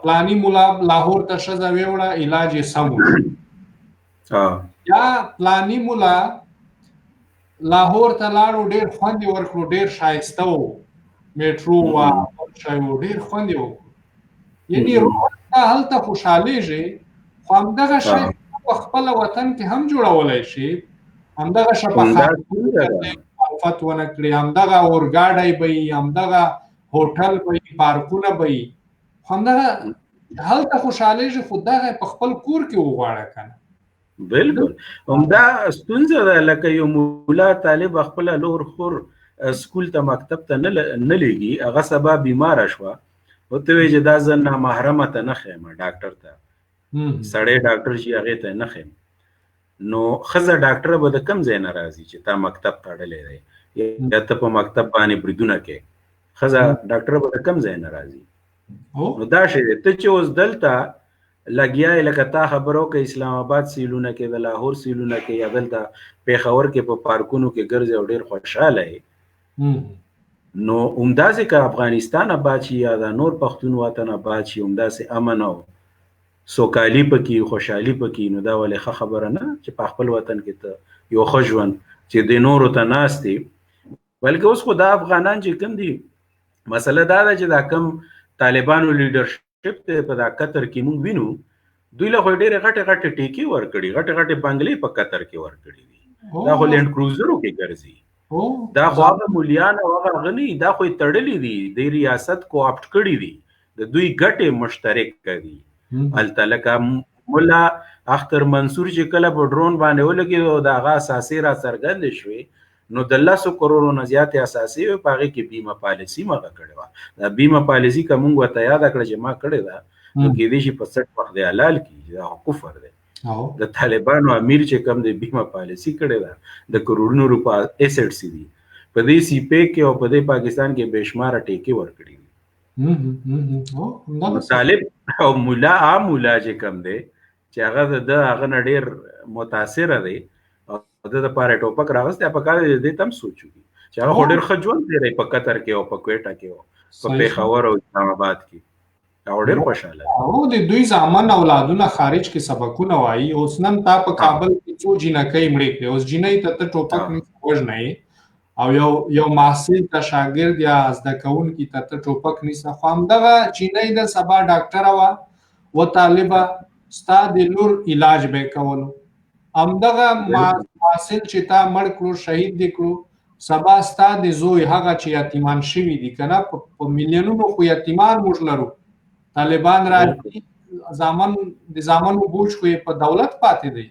پلانی مولا لاهور ته ښځه ویوړه علاج یې سم وشو یا پلانی مولا لاهور ته لاړو ډېر خوند یې ورکړو ډېر ښایسته و میټرو وه بل شی و ډېر خوند یې وکړو یعنې روح ته هلته خوشحالیږي خو همدغه شی په خپله وطن کې هم جوړولی شي همدغه شفافت ونه کړي همدغه اورګاډی به وي همدغه هوټل به وي پارکونه به وي خو همدغه هلته خوشحالیږي خو دغه په خپل کور کې وغواړه که نه بالکل همدا ستونزه ده لکه یو مولا طالب خپله لور خور سکول ته مکتب ته نه لیږي هغه سبا بیماره شوه ورته وایي چې دا زه نامحرمه ته نه ښیم ډاکټر ته سړی ډاکټر شي هغې ته نه ښیم نو ښځه ډاکټره به د کوم ځای نه راځي چې تا مکتب تړلی دی یا ته په مکتب باندې بریدونه کوې ښځه ډاکټره به د کوم ځای نه راځي نو دا شی دی ته چې اوس دلته لګیا یې لکه تا خبره وکړه اسلام آباد سیلونه کې د لاهور سیلونه کې یا دلته پېښور کې په پارکونو کې ګرځې او ډېر خوشحاله یې نو همداسې که افغانستان آباد شي یا د نور پښتون وطن آباد شي همداسې امن او سوکالي پکې خوشحالي پکې نو دا ولې ښه خبره نه چې په خپل وطن کې ته یو ښه ژوند چې د نورو ته ناست دي بلکې اوس خو دا افغانان چې کوم دي مسله دا ده چې دا کم طالبانو لیډرشپ دی په دا قطر کې مونږ وینو دوی له خو ډېرې غټې غټې ټیکې ورکړي غټې غټې بنګلې په قطر کې ورکړي دي دا خو لینډ کروزرو کې ګرځي دا خو هغه مولیان او هغه غني دا خو تړلي دي د ریاست کو اپټ کړي دي د دوی ګټې مشترک کوي هلته لکه مولا اختر منصور چې کله په ډرون باندې ولګي دا غا اساسي را څرګند شوي نو د 100 کروڑو نه زیات اساسي په هغه کې بیمه پالیسی مغه کړو دا بیمه پالیسی کوم وته یاد کړ چې ما کړی دا نو کې دې شي په 60 وخت دی حلال کی دا کفر دی د طالبانو امیر چې کوم د بیمه پالیسی کړی دا د کروڑونو روپیا ایسټ سي دي په دې سی پی کې او په دې پاکستان کې بشمار ټیکي ورکړي طالب او مولا چې کوم دی چې هغه د هغه نډیر متاثر دی او د لپاره ټوپک راغسته په کار دې تم سوچو چې هغه ډېر خجول دی په قطر کې او په کویټا کې او په پیښور او اسلام آباد کې او ډېر خوشاله او د دوی ځامن اولادونه خارج کې سبقونه وایي اوس نن تا په کابل کې څو جنکۍ مړې کړې اوس جنۍ ته ټوپک نه وژنې او یو محصل ته شاګرد یا زده کوونکي ته ټوپک نیسه خو همدغه جنۍ د سبا ډاکټره وه و طالبه ستا د لور علاج به کولو همدغه محصل چې تا مړ کړو شهید دې کړو سبا ستا د زوی هغه چې یتیمان شوي دي که نه په میلیونونو خو یتیمان موږ لرو طالبان راځي د زامنو بوج خو یې په دولت پاتې دی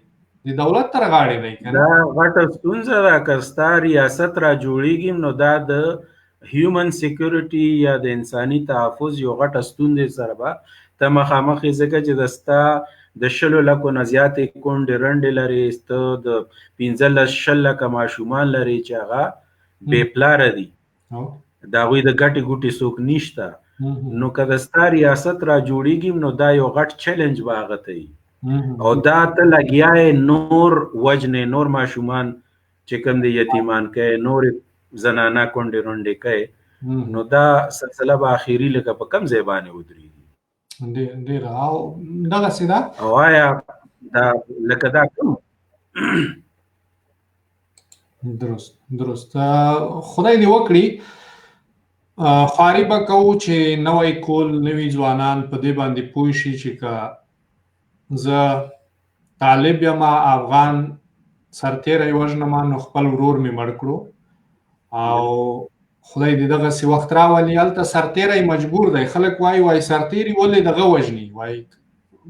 د دولت تر غاړې دی دا غټه ستونزه ده که ستا ریاست را جوړېږي نو دا د هیومن سیکورټي یا د انساني تحفظ یو غټه ستونزې سره به ته مخامخ یې ځکه چې د ستا د 100 لکو نه زیاتې کونډې رنډې لري ته د 15 لکه ماشومان لري چې هغه بې پلاره دي د هغوی د ګټې ګوټې څوک نشته نو که د ستا ریاست را جوړېږي نو دا یو غټ چیلنج به هغه ته وي او دا ته لګیا یې نور وجنې نور ماشومان چې کوم د یتیمان کوي نور زنانه کونډې رنډې کوي نو دا سلسله به اخري لکه په کم ځای باندې ودرېږي ډېر او دغسې ده او آیا دا لکه دا کوم درست خدای دې وکړي خواري به کوو چې نوی کول نوي ځوانان په دې باندې پوه شي چې که زه طالب یم افغان سرتیری وژنم نو خپل ورور مې مړ کړو او خدای دې دغسې وخت راولي هلته سرتیری مجبور دی خلک وایي سرتیري ولې دغه وژني وایي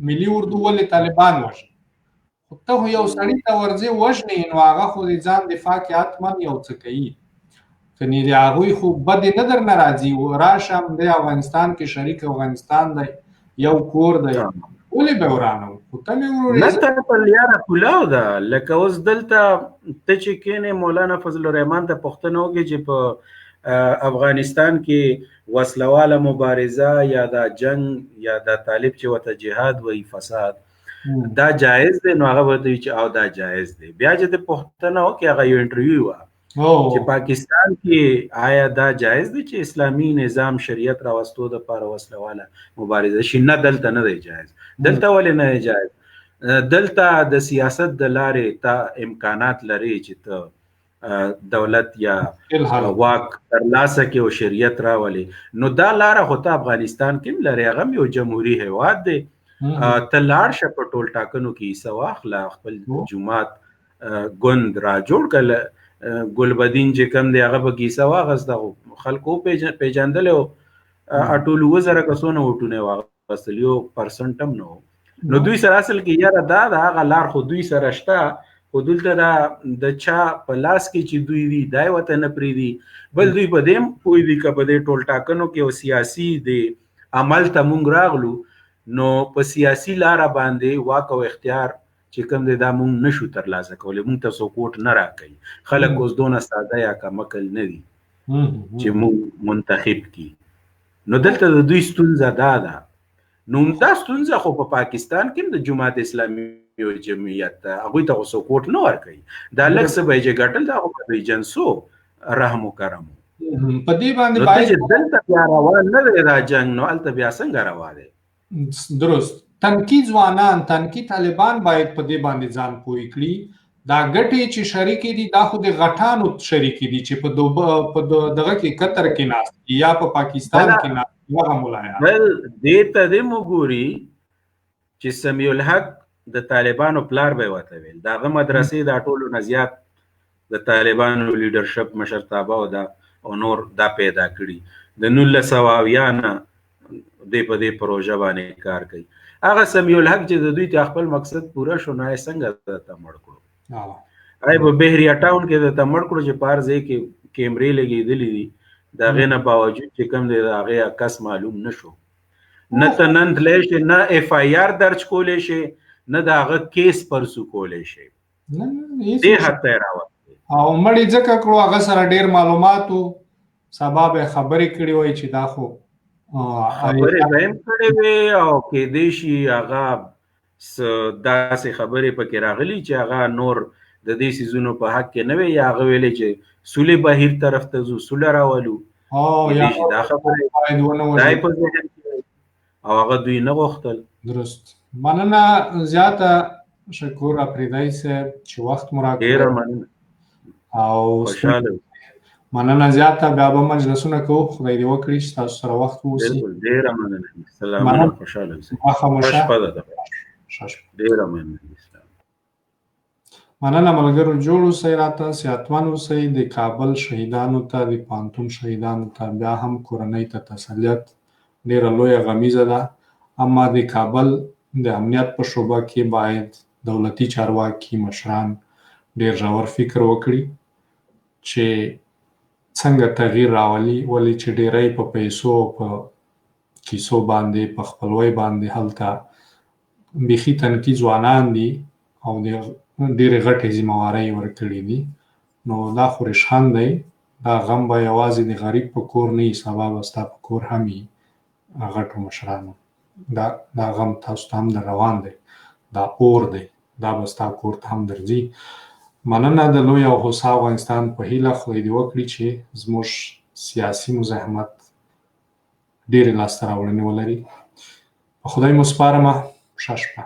ملي اردو ولې طالبان وژني خو ته خو یو سړي ته ورځې وژنې نو هغه خو د ځان دفاع کې حتما یو څه کوي کنې د هغوی خو بدې نه درنه راځي راشه همدې افغانستان کې شریک افغانستان دی یو کور دی ولې به ورانو خو ته مې ورور نه ته په لیاره کلاو ده لکه اوس دلته ته چې کېنې مولانا فضل الرحمن ته پوښتنه وکړې چې په افغانستان کې وسلواله مبارزه یا دا جنگ یا دا طالب چې وته جهاد وی فساد دا جایز دی نو هغه ورته چې او دا جایز دی بیا چې د پښتنه وکړي هغه یو انټرویو وه چې پاکستان کې آیا دا جایز دی چې اسلامي نظام شریعت راوستو د پاره وسلواله مبارزه شي نه دلته نه دی جایز دلته ولې نه دی جایز دلته د سیاست د لارې تا امکانات لري چې ته دولت یا واک ترلاسه کې او شریعت راولي نو دا لاره خو ته افغانستان کې لري هغه یو جمهوریت هیواد دی ته لاړ شه په ټول ټاکنو کې حصه واخله خپل جماعت ګوند را جوړ کړه ګلبدین چې کوم دی هغه به حصه واخسته خلکو پیژندل او ټول وزره کسونه وټونه واغستل 1% هم نو دوی سره اصل کې یاره دا هغه لار خو دوی سره شته خو دلته د چا په لاس کې چې دوی دي دا وته نه پرېږدي بل دوی په دې پوه دي که په دې ټول ټاکنو کې یو سیاسي د عمل ته مونږ راغلو نو په سیاسي لاره باندې واک او اختیار چې کوم دی دا مونږ نشو ترلاسه کولی مونږ ته څوک ووټ نه راکوي خلک اوس دونه ساده یا کمکل نه دي چې مونږ منتخب کړي نو دلته د دوی ستونزه دا ده نو دا ستونزه خو په پاکستان کې د جماعت اسلامي یو جمعیت هغوی ته خو څوک ووټ نه ورکوي دا لږ څه به یې چې ګټل دا خو په دوی جنسو رحم و کرم په دې باندې نو ته چې دلته بیا روان نه دی دا جنګ نو هلته بیا څنګه روا دی درست تنکي ځوانان تنکي طالبان باید په دې باندې ځان پوه کړي دا ګټې چې شریکې دي دا خو د غټانو شریکې دي چې په دغه کې قطر کې ناست یا په پاکستان کې ناست هغه ملایان بل دې ته دې وګوري چې سمیع الحق د طالبانو پلار به وته ویل داغه مدرسې دا ټولو نه زیات د طالبانو لیډرشپ مشرتابه او نور دا پیدا کړي د 1900 نه د په دې پروژه باندې کار کوي هغه سمیع الحق چې د دوی ته خپل مقصد پوره شو نه څنګه ته مړ کړو آی په بهریا ټاون کې د تمړ کړو چې پار ځای کې کیمرې لګېدلې دي د هغې نه باوجود چې کوم دی د هغې کس معلوم نه شو نه ته نن تلی شي نه اف آی آر درج کولی شي نه د هغه کیس پرسو کولی شي دې حد ته یې راوستلی او مړي ځکه کړو هغه سره ډېر معلومات و سبا به یې خبرې کړې وای چې دا خو خبرې به هم کړې وې او کیدای شي هغه داسې خبرې پکې راغلي چې هغه نور د دې سيزونو په حق کې نه وي یا هغه ویلې چې سولې بهیر طرف ته ځو سوله راولو دا خبرې په ذهن کې او هغه دوی نه غوښتل. درست. مننه زیاته شکر اپریدای صاحب چې وخت مو راکړی او خوشاله مننه زیاته بیا به مجلسونه کوو خدای دې وکړي چې تاسو سره وخت واوسي. ډېره مننه. سلام خوشاله اوسئ. ډېره مننه. مننه ملګرو جوړ اوسئ راته صحتمند اوسئ د کابل شهیدانو ته د پوهنتون شهیدانو ته بیا هم کورنۍ ته تسلیت ډېره لویه غمیزه ده اما د کابل د امنیت په شعبه کې باید دولتي چارواکي مشران ډېر ژور فکر وکړي چې څنګه تغییر راولي ولې چې ډېری په پیسو په کیسو باندې په خپلوۍ باندې هلته بیخي تنکي ځوانان دي او د ډېرې غټې ذمهوارۍ ورکړي دي نو دا خو رشخند دی دا غم به یوازې د غریب په کور نه وي سبا به ستا په کور هم وي غټو مشرانو دا غم تاسو ته هم در روان دی دا اور دی دا به ستا کور ته هم درځي. مننه د لوی او هوسا افغانستان په هیله خدای دې وکړي چې زموږ سیاسي مزاحمت ډېرې لاسته راوړنې ولري. په خدای مو سپارمه ښه شپه.